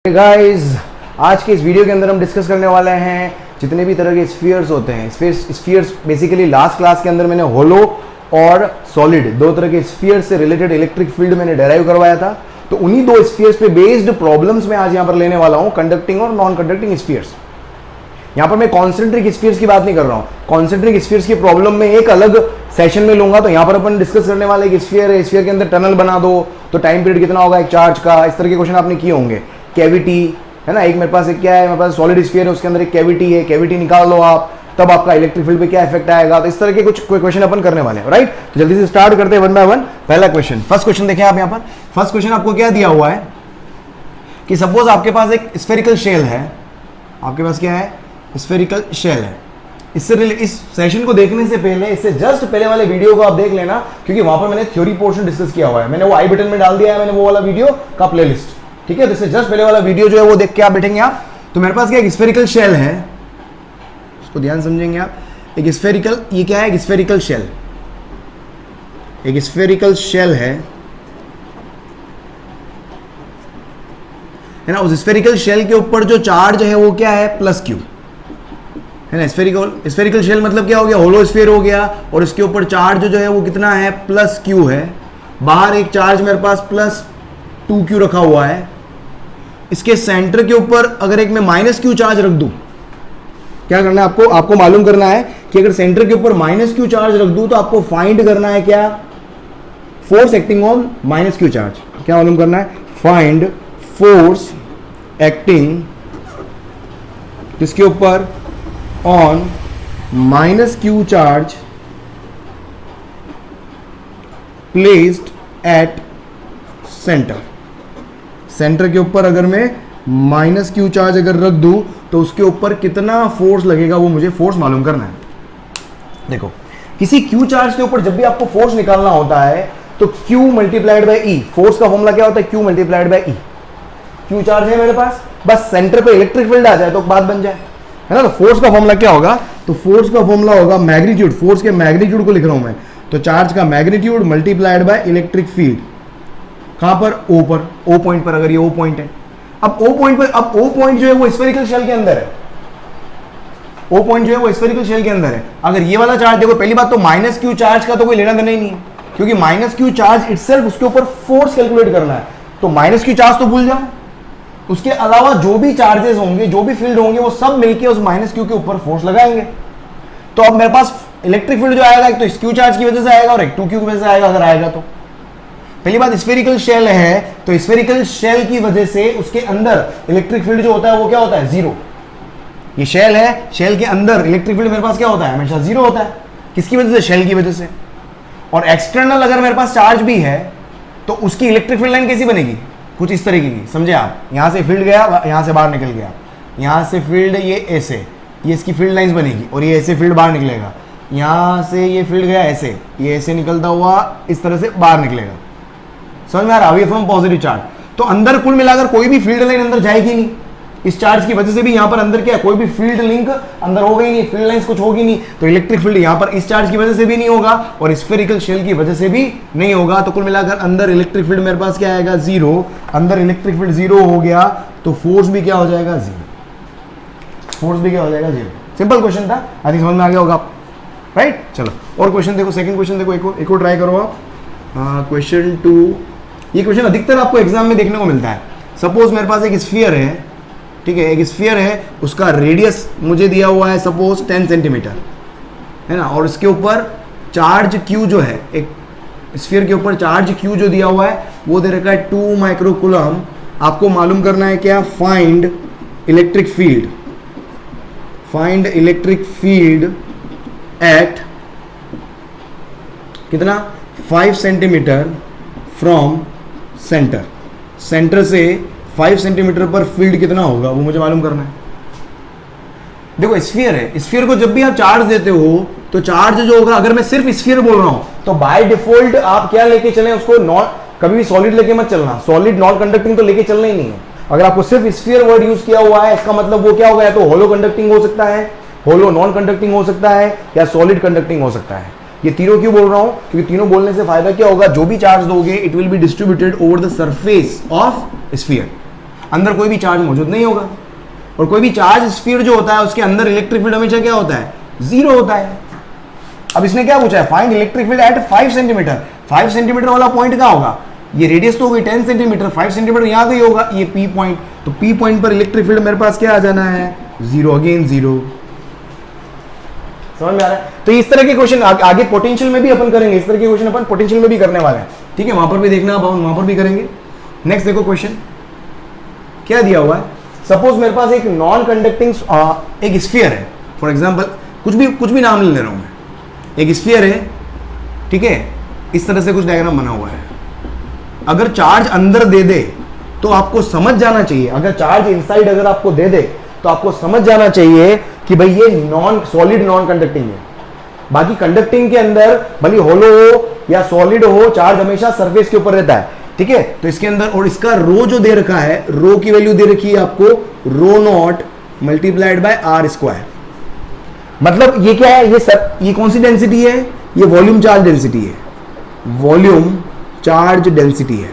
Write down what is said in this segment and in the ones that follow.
Guys, आज के इस वीडियो के अंदर हम डिस्कस करने वाले हैं जितने भी तरह के स्फीयर्स होते हैं। स्फीयर्स बेसिकली लास्ट क्लास के अंदर मैंने होलो और सॉलिड दो तरह के स्फीयर्स से रिलेटेड इलेक्ट्रिक फील्ड मैंने डेराइव करवाया था। तो उन्हीं दो स्फीयर्स पे बेस्ड प्रॉब्लम्स मैं आज यहाँ पर लेने वाला हूँ, कंडक्टिंग और नॉन कंडक्टिंग स्फीयर्स। यहाँ पर मैं कॉन्सेंट्रिक स्फीयर्स की बात नहीं कर रहा हूँ। कॉन्सेंट्रिक स्फीयर्स की प्रॉब्लम में एक अलग सेशन में लूंगा। तो यहाँ पर अपन डिस्कस करने वाले एक स्फीयर है, स्फीयर के अंदर टनल बना दो तो टाइम पीरियड कितना होगा एक चार्ज का। इस तरह के क्वेश्चन आपने किए होंगे। कैविटी है ना, एक मेरे पास एक क्या है, मेरे पास सॉलिड स्फीयर है, उसके अंदर एक कैविटी है, कैविटी निकाल लो आप, तब आपका इलेक्ट्रिक फील्ड पे क्या इफेक्ट आएगा। तो इस तरह के कुछ क्वेश्चन अपन करने वाले हैं, राइट। तो जल्दी से स्टार्ट करते हैं वन बाय वन। पहला क्वेश्चन, फर्स्ट क्वेश्चन देखें आप यहाँ पर। फर्स्ट क्वेश्चन आपको क्या दिया हुआ है कि सपोज आपके पास एक स्फेरिकल शेल है। आपके पास क्या है, स्फेरिकल शेल है। इससे इस सेशन को देखने से पहले, इससे जस्ट पहले वाले वीडियो को आप देख लेना, क्योंकि वहां पर मैंने थ्योरी पोर्शन डिस्कस किया हुआ है। मैंने वो आई बटन में डाल दिया है, मैंने वो वाला वीडियो का प्लेलिस्ट, ठीक है। तो इससे जस्ट पहले वाला वीडियो जो है वो देख के आप बैठेंगे आप। तो मेरे पास क्या एक स्फेरिकल शेल है, उसको ध्यान समझेंगे आप। एक स्फेरिकल, ये क्या है, एक स्फेरिकल शेल, एक स्फेरिकल शेल है ना। उस स्फेरिकल शेल के ऊपर जो चार्ज है वो क्या है, प्लस क्यू है ना। स्फेरिकल शेल मतलब क्या हो गया, होलो स्फीयर हो गया, और इसके ऊपर चार्ज जो है वो कितना है, प्लस क्यू है। बाहर एक चार्ज मेरे पास प्लस 2q रखा हुआ है। इसके सेंटर के ऊपर अगर एक मैं माइनस क्यू चार्ज रख दूं, क्या करना है आपको मालूम करना है कि अगर सेंटर के ऊपर माइनस क्यू चार्ज रख दूं तो आपको फाइंड करना है क्या, force acting on minus Q charge. क्या मालूम करना है, फाइंड फोर्स एक्टिंग जिसके ऊपर on minus Q charge placed at centre. Centre के ऊपर अगर मैं माइनस क्यू चार्ज अगर रख दूं तो उसके ऊपर कितना फोर्स लगेगा वो मुझे फोर्स मालूम करना है। देखो, किसी क्यू चार्ज के ऊपर जब भी आपको फोर्स निकालना होता है तो Q multiplied by E, force का फॉर्मूला क्या होता है, Q multiplied by E। Q charge है मेरे पास, बस सेंटर पे इलेक्ट्रिक फील्ड आ जाए तो बात बन जाए, है ना। तो फोर्स का फॉर्मूला क्या होगा, तो फोर्स का फॉर्मूला होगा मैग्नीट्यूड, फोर्स के मैग्नीट्यूड को लिख रहा हूं मैं, तो चार्ज का magnitude multiplied by electric field. कहां पर, O पर, O पॉइंट पर, अगर ये O पॉइंट है। अब O पॉइंट पर, अब O पॉइंट जो है वो स्फेरिकल शेल के अंदर है। O पॉइंट जो है वो स्फेरिकल शेल के अंदर है। अगर ये वाला चार्ज देखो, पहली बात तो माइनस क्यू चार्ज का तो कोई लेना देना ही नहीं है, क्योंकि माइनस क्यू चार्ज इटसेल्फ उसके ऊपर फोर्स कैलकुलेट करना है। तो माइनस क्यू चार्ज तो भूल जाओ, उसके अलावा जो भी चार्जेस होंगे, जो भी फील्ड होंगे, वो सब मिलके उस माइनस क्यू के ऊपर फोर्स लगाएंगे। तो अब मेरे पास इलेक्ट्रिक फील्ड जो आएगा एक तो इस क्यू चार्ज की वजह से आएगा और एक 2q की वजह से आएगा, अगर आएगा तो। पहली बात, स्फेरिकल शेल है तो स्फेरिकल शेल की वजह से उसके अंदर इलेक्ट्रिक फील्ड जो होता है वो क्या होता है, जीरो। ये शेल है, शेल के अंदर इलेक्ट्रिक फील्ड मेरे पास क्या होता है, हमेशा जीरो होता है। किसकी वजह से, शेल की वजह से। और एक्सटर्नल अगर मेरे पास चार्ज भी है तो उसकी इलेक्ट्रिक फील्ड लाइन कैसी बनेगी, कुछ इस तरीके की, समझे आप। यहां से फील्ड गया, यहां से बाहर निकल गया, यहां से फील्ड ये ऐसे, ये इसकी फील्ड लाइंस बनेगी, और ये ऐसे फील्ड बाहर निकलेगा। यहां से ये फील्ड गया ऐसे, ये ऐसे निकलता हुआ इस तरह से बाहर निकलेगा। समझ में आ रहा, अवे फ्रॉम पॉजिटिव चार्ज। तो अंदर कुल मिलाकर कोई भी फील्ड लाइन अंदर जाएगी नहीं। इस चार्ज की वजह से भी यहां पर अंदर क्या, कोई भी फील्ड लिंक अंदर होगा ही नहीं, फील्ड लाइंस कुछ होगी नहीं। तो इलेक्ट्रिक फील्ड यहां पर इस चार्ज की वजह से भी नहीं होगा और स्फेरिकल शेल की वजह से भी नहीं होगा। तो कुल मिलाकर अंदर इलेक्ट्रिक फील्ड मेरे पास क्या आएगा, जीरो। अंदर इलेक्ट्रिक फील्ड जीरो हो गया तो फोर्स भी क्या हो जाएगा, जीरो। फोर्स भी क्या हो जाएगा, जीरो। सिंपल क्वेश्चन था, आई थिंक समझ में आ गया होगा, राइट। चलो और क्वेश्चन देखो, सेकंड क्वेश्चन देखो, एक और ट्राई करो आप। क्वेश्चन 2, ये क्वेश्चन अधिकतर आपको एग्जाम में देखने को मिलता है। सपोज मेरे पास एक स्फीयर है, ठीक है, एक स्फीयर है, उसका रेडियस मुझे दिया हुआ है सपोज 10 सेंटीमीटर, है ना। और इसके ऊपर चार्ज Q जो है, एक स्फीयर के ऊपर चार्ज Q जो दिया हुआ है वो दे रखा है 2 माइक्रोकूलम। आपको मालूम करना है क्या, find electric field, find electric field at कितना, 5 सेंटीमीटर फ्रॉम सेंटर। सेंटर से 5 सेंटीमीटर पर फील्ड कितना होगा वो मुझे मालूम करना है। देखो स्फीयर है, स्फीयर को जब भी आप चार्ज देते हो तो चार्ज जो होगा, अगर मैं सिर्फ स्फीयर बोल रहा हूं तो बाय डिफॉल्ट आप क्या लेके चलें उसको, नॉन, कभी भी सॉलिड लेके मत चलना। सॉलिड नॉन कंडक्टिंग तो लेके चलना ही नहीं है। अगर आपको सिर्फ स्फीयर वर्ड यूज किया हुआ है, इसका मतलब वो क्या होगा, या तो होलो कंडक्टिंग हो सकता है, होलो नॉन कंडक्टिंग हो सकता है, या सॉलिड कंडक्टिंग हो सकता है। ये तीनों क्यों बोल रहा हूं, क्योंकि तीनों बोलने से फायदा क्या होगा, जो भी चार्ज दोगे it will be distributed over the surface of sphere. अंदर कोई भी चार्ज मौजूद नहीं होगा, और कोई भी चार्ज स्फीयर जो होता है उसके अंदर इलेक्ट्रिक फील्ड हमेशा क्या होता है, जीरो होता है। अब इसने क्या पूछा है, find electric field at 5 centimetre. 5 centimetre वाला पॉइंट कहाँ होगा, ये रेडियस तो होगी 10 सेंटीमीटर, 5 सेंटीमीटर यहाँ कहीं होगा, ये पी पॉइंट, तो पी पॉइंट पर इलेक्ट्रिक फील्ड मेरे पास क्या आ जाना है, जीरो, अगेन जीरो। समझ में आ रहा है? तो इस तरह के क्वेश्चन आगे पोटेंशियल में भी अपन करेंगे, इस तरह के क्वेश्चन अपन पोटेंशियल में भी करने वाले हैं, ठीक है, वहां पर भी देखना, अब वहां पर भी करेंगे। नेक्स्ट देखो क्वेश्चन क्या दिया हुआ है, सपोज मेरे पास एक नॉन कंडक्टिंग एक स्फीयर है, फॉर एग्जांपल कुछ भी नाम ले रहा हूं मैं, एक स्फीयर है, ठीक है, इस तरह से कुछ डायग्राम बना हुआ है। अगर चार्ज अंदर दे दे तो आपको समझ जाना चाहिए, अगर चार्ज इनसाइड अगर आपको दे दे तो आपको समझ जाना चाहिए कि भाई ये नॉन सॉलिड नॉन कंडक्टिंग है। बाकी कंडक्टिंग के अंदर भले होलो हो या सॉलिड हो, चार्ज हमेशा सरफेस के ऊपर रहता है, ठीक है। तो इसके अंदर, और इसका रो जो दे रखा है, रो की वैल्यू दे रखी है आपको rho naught multiplied by r square. मतलब ये क्या है, ये कौन सी डेंसिटी है, ये वॉल्यूम चार्ज डेंसिटी है, वॉल्यूम चार्ज डेंसिटी है।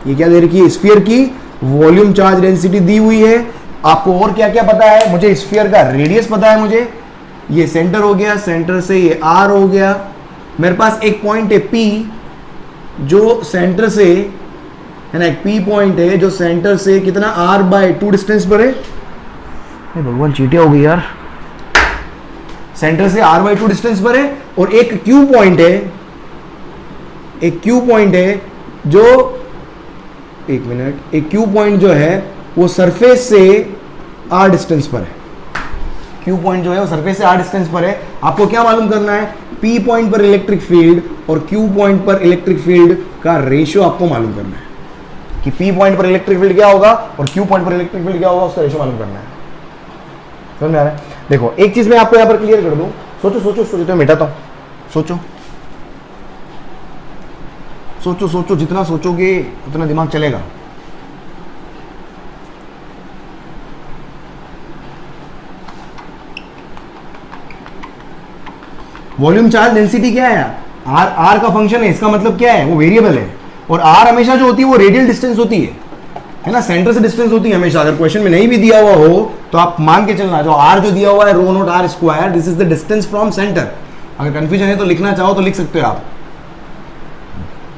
ये क्या दे रखी है, स्फीयर की वॉल्यूम चार्ज डेंसिटी दी हुई है। आपको और क्या क्या पता है, मुझे स्फीयर का रेडियस पता है, मुझे ये सेंटर हो गया, सेंटर से ये आर हो गया, मेरे पास एक पॉइंट है पी जो सेंटर से है ना, एक पी पॉइंट है जो सेंटर से कितना r/2 डिस्टेंस पर है। भगवान चीटिया हो गई यार, सेंटर से r/2 डिस्टेंस पर है, और एक क्यू पॉइंट है, एक क्यू पॉइंट है जो, एक मिनट, एक क्यू पॉइंट जो है वो सरफेस से r डिस्टेंस पर है। क्यू पॉइंट जो है वो सरफेस से r डिस्टेंस पर है। आपको क्या मालूम करना है, पी पॉइंट पर इलेक्ट्रिक फील्ड और क्यू पॉइंट पर इलेक्ट्रिक फील्ड का रेशियो आपको मालूम करना है, कि पी पॉइंट पर इलेक्ट्रिक फील्ड क्या होगा और क्यू पॉइंट पर इलेक्ट्रिक फील्ड क्या होगा, उसका रेशियो मालूम करना है। समझ में आ रहा है? देखो एक चीज मैं आपको यहां पर क्लियर कर दूं, सोचो सोचो सोचो, तो मिटाता हूं, सोचो सोचो सोचो, जितना सोचोगे उतना दिमाग चलेगा। वॉल्यूम चार्ज डेंसिटी क्या है, आर का फंक्शन है, इसका मतलब क्या है, वो वेरिएबल है, और आर हमेशा जो होती है वो रेडियल डिस्टेंस होती है ना, सेंटर से डिस्टेंस होती है हमेशा। अगर क्वेश्चन में नहीं भी दिया हुआ हो तो आप मान के चलना, जो आर जो दिया हुआ है rho naught r square, this is the distance from centre. अगर कंफ्यूजन है तो लिखना चाहो तो लिख सकते हो आप,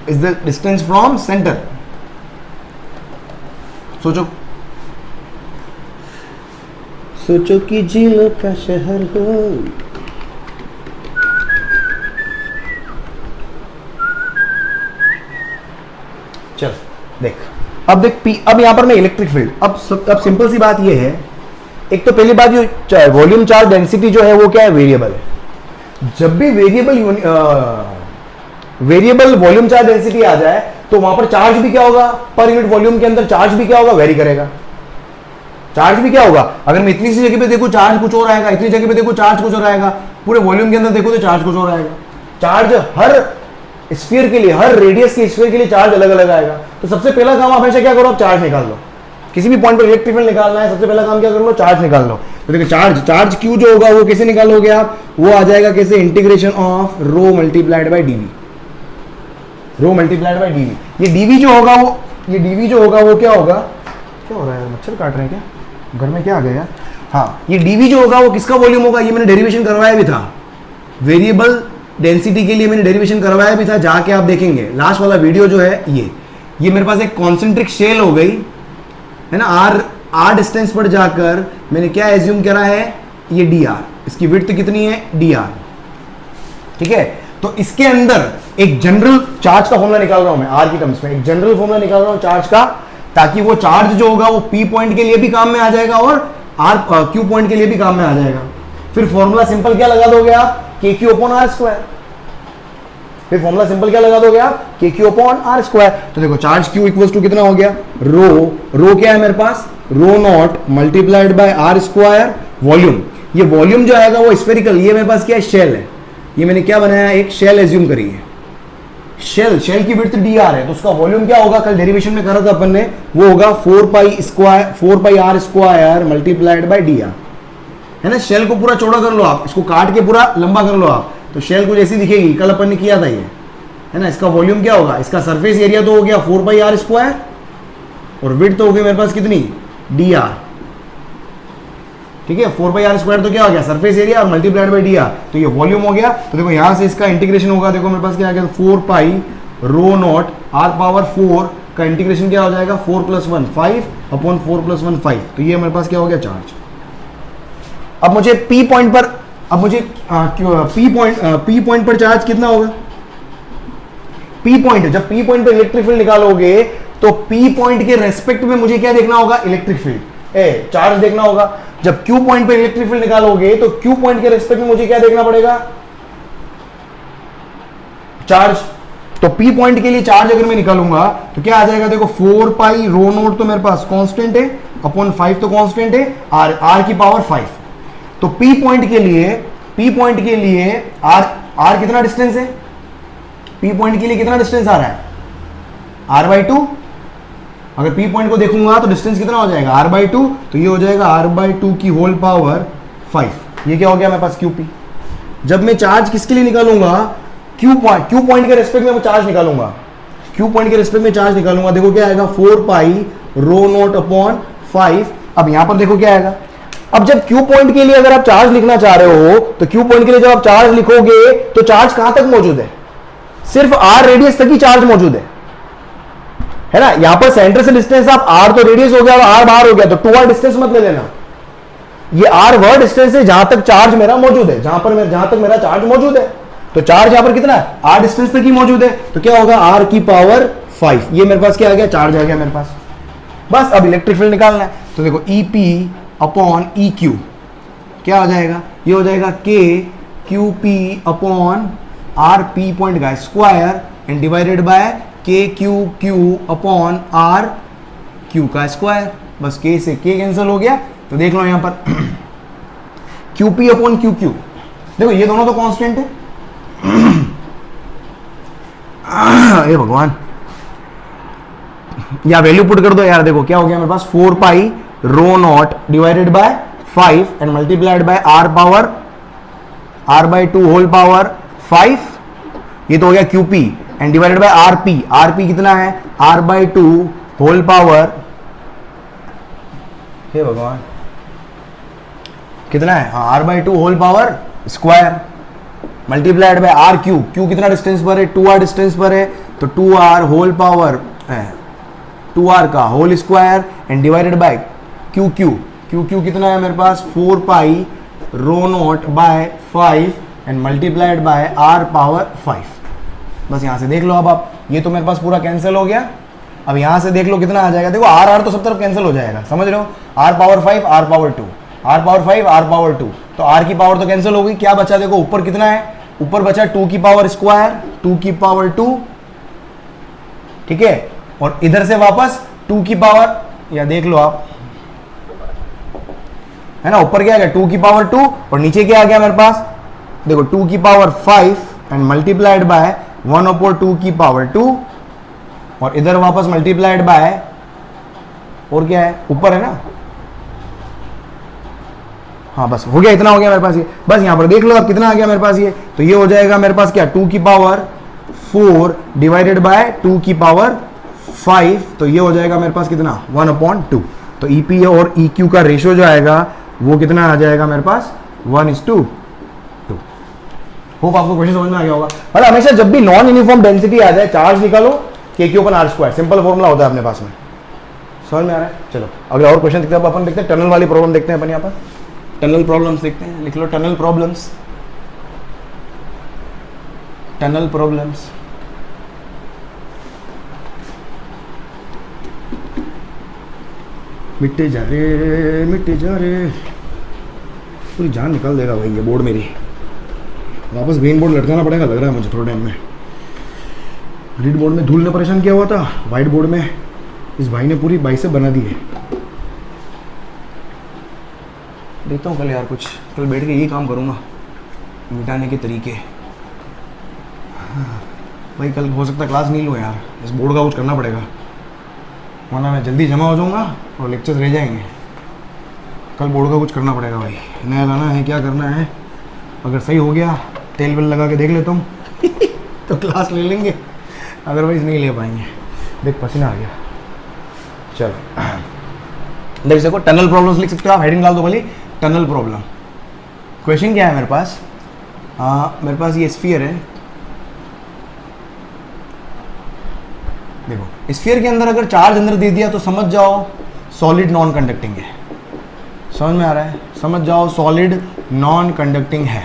is the distance from centre. सोचो सोचो कि झीलों का शहर हो, चल देख, अब देख पी, अब यहां पर मैं इलेक्ट्रिक फील्ड, अब सिंपल सी बात ये है, एक तो पहली बात, जो वॉल्यूम चार्ज डेंसिटी जो है वो क्या है, वेरिएबल है। जब भी वेरिएबल वॉल्यूम चार्ज डेंसिटी आ जाए तो वहां पर चार्ज भी क्या होगा, पर यूनिट वॉल्यूम के अंदर चार्ज भी क्या होगा, वेरी करेगा। चार्ज भी क्या होगा, अगर मैं इतनी सी जगह पे देखो चार्ज कुछ और आएगा, इतनी जगह पे देखो चार्ज कुछ और आएगा, पूरे वॉल्यूम के अंदर देखो तो चार्ज कुछ और आएगा। चार्ज हर स्फीयर के लिए, हर रेडियस के स्फीयर के लिए चार्ज अलग अलग आएगा। तो सबसे पहला काम हमेशा क्या करो, आप चार्ज निकाल लो। किसी भी पॉइंट पर इलेक्ट्रिक फील्ड निकालना है, सबसे पहला काम क्या कर लो, चार्ज निकाल लो। तो देखो चार्ज क्यू जो होगा वो कैसे निकालोगे आप, वो आ जाएगा कैसे, integration of rho multiplied by dv, rho multiplied by dv. ये डीवी जो होगा वो, ये डीवी जो होगा वो क्या होगा, क्या हो रहा है, मच्छर काट रहे हैं क्या, घर में क्या आ गया। हाँ, ये डीवी जो होगा वो किसका वॉल्यूम होगा, ये मैंने डेरिवेशन करवाया भी था, वेरिएबल डेंसिटी के लिए मैंने डेरिवेशन करवाया भी था, जाके आप देखेंगे लास्ट वाला वीडियो जो है। ये मेरे पास एक कॉन्सेंट्रिक शेल हो गई है ना, आर डिस्टेंस पर जाकर मैंने क्या एज्यूम करा है, ये डी आर, इसकी विड्थ कितनी है, डी आर, ठीक है। तो इसके अंदर एक जनरल चार्ज का फॉर्मूला निकाल रहा हूं मैं, आर की टर्म्स में एक जनरल फॉर्मूला निकाल रहा हूं चार्ज का, ताकि वो चार्ज जो होगा वो पी पॉइंट के लिए भी काम में आ जाएगा और आर क्यू पॉइंट के लिए भी काम में आ जाएगा। फिर फॉर्मूला सिंपल क्या लगा दोगे आप, के क्यू अपॉन आर स्क्वायर। फिर फॉर्मूला सिंपल क्या लगा दोगे आप, के क्यू अपॉन आर स्क्वायर। तो देखो चार्ज क्यू इक्वल्स टू कितना हो गया, रो क्या है मेरे पास, rho naught multiplied by r square volume. ये वॉल्यूम जो आएगा वो स्फेरिकल, ये मेरे पास क्या है, शेल है। ये मैंने क्या बनाया, एक शेल एज्यूम करी है, शेल की विड्थ डी आर है, तो उसका वॉल्यूम क्या होगा, कल डेरिवेशन में करा था अपन ने, वो होगा 4 pi r square multiplied by d r, है ना। शेल को पूरा चौड़ा कर लो आप, इसको काट के पूरा लंबा कर लो आप, तो शेल कुछ ऐसी दिखेगी, कल अपन ने किया था ये, है ना। इसका वॉल्यूम क्या होगा, इसका सरफेस एरिया तो हो गया 4 पाई आर स्क्वायर, और विड्थ तो हो गई मेरे पास कितनी, डी आर, ठीक है। 4πr² तो क्या हो गया, surface area, multiplied by D R, तो ये वॉल्यूम हो गया। तो देखो यहां से इसका इंटीग्रेशन होगा, देखो मेरे पास क्या आ गया, 4π r पावर 4 का इंटीग्रेशन क्या हो जाएगा, 4 + 1 5 अपॉन 4 + 1 5, तो ये मेरे पास क्या हो गया, चार्ज। अब मुझे पी पॉइंट पर, अब मुझे पी पॉइंट पर चार्ज कितना होगा, पी पॉइंट, जब पी पॉइंट पर इलेक्ट्रिक फील्ड निकालोगे तो पी पॉइंट के रेस्पेक्ट में मुझे क्या देखना होगा, इलेक्ट्रिक फील्ड, चार्ज देखना होगा। जब क्यू पॉइंट पर इलेक्ट्रिक फील्ड निकालोगे तो क्यू पॉइंट के रेस्पेक्ट में मुझे क्या देखना पड़ेगा, चार्ज। तो पी पॉइंट के लिए चार्ज अगर मैं निकालूंगा तो क्या आ जाएगा, देखो 4π तो मेरे पास कांस्टेंट है, अपॉन 5 तो कांस्टेंट है, r की पावर 5। तो पी पॉइंट के लिए r कितना डिस्टेंस है, पी पॉइंट के लिए कितना डिस्टेंस आ रहा है, r/2। अगर पी पॉइंट को देखूंगा तो डिस्टेंस कितना हो जाएगा, r/2, तो ये हो जाएगा r/2 की होल पावर 5। ये क्या हो गया मेरे पास, QP। जब मैं चार्ज किसके लिए निकालूंगा, क्यू पॉइंट के रेस्पेक्ट में मैं चार्ज निकालूंगा, क्यू पॉइंट के रेस्पेक्ट में चार्ज निकालूंगा, देखो क्या आएगा, 4π अपॉन 5। अब यहां पर देखो क्या आएगा, अब जब क्यू पॉइंट के लिए अगर आप चार्ज लिखना चाह रहे हो तो क्यू पॉइंट के लिए जब आप चार्ज लिखोगे तो चार्ज कहां तक मौजूद है, सिर्फ r रेडियस तक ही चार्ज मौजूद है ना। यहां पर सेंटर से डिस्टेंस आप r तो रेडियस हो गया और r बाहर हो गया, तो 2r डिस्टेंस मत ले लेना, ये r वह डिस्टेंस है जहां तक चार्ज मेरा मौजूद है, जहां तक मेरा चार्ज मौजूद है। तो चार्ज यहां पर कितना है, r डिस्टेंस तक ही मौजूद है, तो क्या होगा, r की पावर 5। ये मेरे पास क्या आ गया, चार्ज आ गया मेरे पास। बस अब इलेक्ट्रिक फील्ड निकालना है, तो देखो EP अपॉन EQ क्या हो जाएगा, ये हो जाएगा KQP अपॉन RP पॉइंट का square and divided bye KQQ upon RQ का स्क्वायर। बस K से K कैंसिल हो गया, तो देख लो यहां पर QP अपॉन QQ, देखो ये दोनों तो कांस्टेंट है। हे भगवान, या वैल्यू पुट कर दो यार, देखो क्या हो गया मेरे पास, 4π divided by 5 and multiplied by r/2 whole power 5, ये तो हो गया QP and divided by RP कितना है, r/2 होल पावर, हे भगवान कितना है, r/2 whole power square multiplied by RQ कितना डिस्टेंस पर है, 2r डिस्टेंस पर है, तो 2r होल पावर 2r का whole square and divided by QQ कितना है मेरे पास, 4π बाय 5 and multiplied by r power 5। बस यहां से देख लो, अब आप ये तो मेरे पास पूरा कैंसिल हो गया। अब यहां से देख लो कितना आ जाएगा, देखो r तो सब तरफ कैंसिल हो जाएगा, समझ रहे हो, r power 5 r power 2, r power 5 r power 2, तो r की पावर तो कैंसिल हो गई। क्या बचा, देखो ऊपर कितना है, ऊपर बचा 2 की पावर स्क्वायर 2 की पावर 2, ठीक है, और इधर से वापस 2 की पावर, या देख लो आप, है ना, ऊपर क्या आ गया 2 की पावर 2 और नीचे क्या आ गया मेरे पास, देखो 2 की पावर 5 एंड मल्टीप्लाइड बाय 1/2 की पावर 2 और इधर वापस मल्टीप्लाइड बाय, और क्या है ऊपर है ना, हाँ बस हो गया, इतना हो गया मेरे पास ये। बस यहां पर देख लो अब कितना आ गया मेरे पास ये, तो ये हो जाएगा मेरे पास क्या, 2 की पावर 4 डिवाइडेड बाय 2 की पावर 5, तो ये हो जाएगा मेरे पास कितना, 1/2। तो EP और EQ का रेशियो जो आएगा वो कितना आ जाएगा मेरे पास, 1:2। होप आपको क्वेश्चन समझ में आ गया होगा। मतलब हमेशा जब भी नॉन यूनिफॉर्म डेंसिटी आ जाए, चार्ज निकालो KQ/R², सिंपल फॉर्मूला होता है अपने पास में, समझ में आ रहा है। चलो अगला और क्वेश्चन देखते हैं, अपन देखते हैं टनल वाली प्रॉब्लम देखते हैं अपन यहाँ पर, टनल प्रॉब्लम्स देखते हैं, लिख लो टनल प्रॉब्लम्स, टनल प्रॉब्लम्स। मिट्टे जा रे, पूरी जान निकाल देगा भाई ये बोर्ड मेरी, वापस ग्रीन बोर्ड लटकाना पड़ेगा लग रहा है मुझे थोड़ा टाइम में। रीड बोर्ड में धूल ने परेशान किया हुआ था, वाइट बोर्ड में इस भाई ने पूरी बाइसेप बना दी है। देखता हूँ कल यार कुछ, कल बैठ के यही काम करूँगा, मिटाने के तरीके। भाई कल हो सकता है क्लास नहीं लूँ यार, इस बोर्ड का कुछ करना पड़ेगा, वरना मैं जल्दी जमा हो जाऊँगा और लेक्चर्स रह जाएंगे। कल बोर्ड का कुछ करना पड़ेगा भाई, नया लाना है, क्या करना है, अगर सही हो गया तेल वेल लगा के देख लेता हूँ तो क्लास ले लेंगे, अदरवाइज़ नहीं ले पाएंगे। देख पसीना आ गया, चलो देख सको, टनल प्रॉब्लम्स लिख सकते हो आप, हेडिंग डाल दो भले टनल प्रॉब्लम। क्वेश्चन क्या है मेरे पास, मेरे पास ये स्फीयर है, देखो स्फीयर के अंदर अगर चार्ज अंदर दे दिया तो समझ जाओ सॉलिड नॉन कंडक्टिंग है, समझ में आ रहा है, समझ जाओ सॉलिड नॉन कंडक्टिंग है,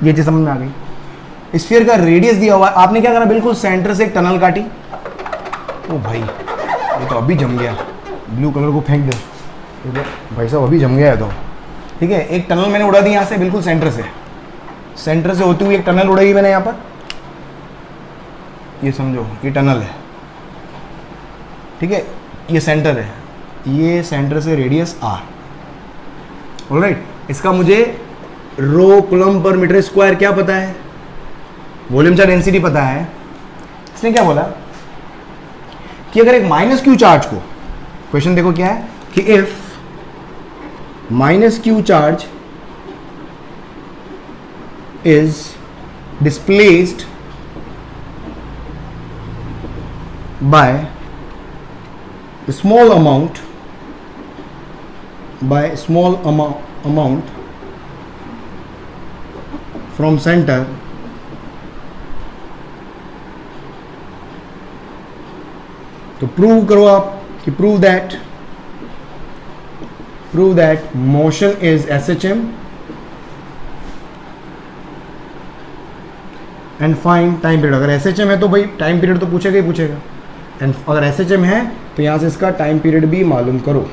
ये चीज समझ में आ गई। स्फीयर का रेडियस दिया हुआ है, आपने क्या करा, बिल्कुल सेंटर से एक टनल काटी, ओ भाई ये तो अभी जम गया, ब्लू कलर को फेंक दे, भाई साहब अभी जम गया है तो, ठीक है। एक टनल मैंने उड़ा दी यहाँ से, बिल्कुल सेंटर से होती हुई एक टनल उड़ाई मैंने यहाँ पर, ये समझो ये टनल है, ठीक है, ये सेंटर है, ये सेंटर से रेडियस आर, ऑलराइट। इसका मुझे रो कूलम्ब पर मीटर स्क्वायर क्या पता है, वॉल्यूम चार्ज डेंसिटी पता है। इसने क्या बोला कि अगर एक माइनस क्यू चार्ज को, क्वेश्चन देखो क्या है कि if minus Q charge is displaced by small amount from center, तो प्रूव करो आप कि prove that motion is SHM and find time period. अगर SHM है तो भाई टाइम पीरियड तो पूछेगा ही पूछेगा, एंड अगर SHM है तो यहाँ से इसका टाइम पीरियड भी मालूम करो,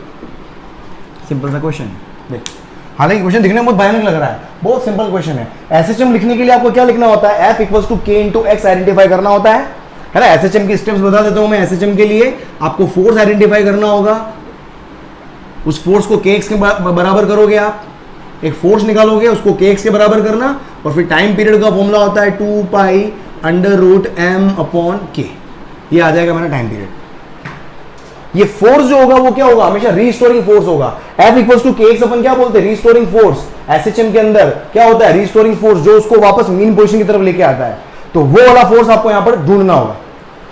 सिंपल सा क्वेश्चन है। देख हालांकि क्वेश्चन दिखने में बहुत भयानक लग रहा है, बहुत सिंपल क्वेश्चन है। SHM लिखने के लिए आपको क्या लिखना होता है, F equals to K into x identify करना होता है ना। SHM की स्टेप्स बता देता हूं मैं। SHM के लिए आपको फोर्स आइडेंटिफाई करना होगा, उस फोर्स को KX के बराबर करोगे आप, एक फोर्स निकालोगे उसको KX के बराबर करना, और फिर टाइम पीरियड का फॉर्मूला होता है 2 pi under root m upon K, ये आ जाएगा मेरा टाइम पीरियड। ये फोर्स जो होगा वो क्या होगा, हमेशा रीस्टोरिंग फोर्स होगा। F इक्वल्स टू KX अपन क्या बोलते हैं, रीस्टोरिंग फोर्स। SHM के अंदर क्या होता है, रीस्टोरिंग फोर्स, जो उसको वापस मीन पोजीशन की तरफ लेके आता है, तो वो वाला फोर्स आपको यहां पर ढूंढना होगा,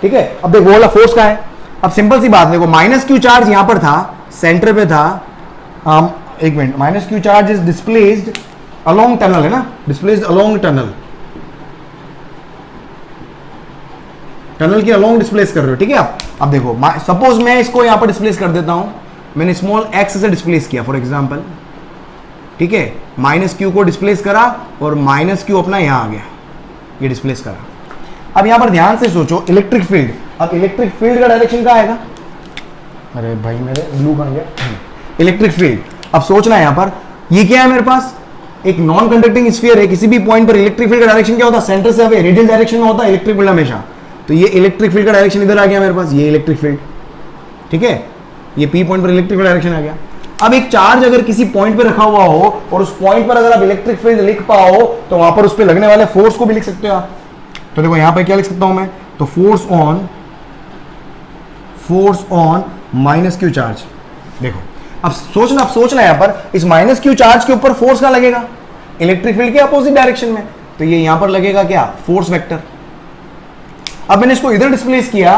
ठीक है। अब देखो वो वाला फोर्स का है, अब सिंपल सी बात देखो, माइनस क्यू चार्ज यहां पर था, सेंटर पे था, एक minute, minus Q charge is displaced along tunnel है ना, डिस्प्लेस्ड अलोंग टनल, टनल के अलोंग डिस्प्लेस कर रहे हो, ठीक है। आप अब देखो सपोज मैं इसको यहां पर डिस्प्लेस कर देता हूं, मैंने स्मॉल एक्स से डिस्प्लेस किया फॉर एग्जांपल, ठीक है, माइनस क्यू को डिस्प्लेस करा और माइनस क्यू अपना यहां आ गया, ये डिस्प्लेस करा। अब यहां पर ध्यान से सोचो इलेक्ट्रिक फील्ड, अब इलेक्ट्रिक फील्ड का डायरेक्शन क्या आएगा, अरे भाई मेरे ब्लू कहां गया, इलेक्ट्रिक फील्ड। अब सोचना है यहां पर, ये क्या है मेरे पास, एक नॉन कंडक्टिंग स्फीयर है, किसी भी पॉइंट पर इलेक्ट्रिक फील्ड का डायरेक्शन क्या होता है, सेंटर से अवे रेडियल डायरेक्शन में होता है इलेक्ट्रिक फील्ड हमेशा। तो ये इलेक्ट्रिक फील्ड का डायरेक्शन इधर आ गया मेरे पास, ये इलेक्ट्रिक फील्ड, ठीक है, ये P पॉइंट पर इलेक्ट्रिक फील्ड डायरेक्शन आ गया। अब एक चार्ज अगर किसी पॉइंट पे रखा हुआ हो और उस पॉइंट पर अगर आप इलेक्ट्रिक फील्ड लिख पाओ तो वहां पर उस पर लगने वाले फोर्स को भी लिख सकते हो आप। तो देखो यहां पे क्या लिख सकता हूं मैं, तो force on minus Q charge. देखो अब सोचना यहां पर, इस माइनस क्यू चार्ज के ऊपर फोर्स कहां लगेगा, इलेक्ट्रिक फील्ड के अपोजिट डायरेक्शन में, तो ये यहां पर लगेगा क्या, फोर्स वेक्टर। अब मैंने इसको इधर डिस्प्लेस किया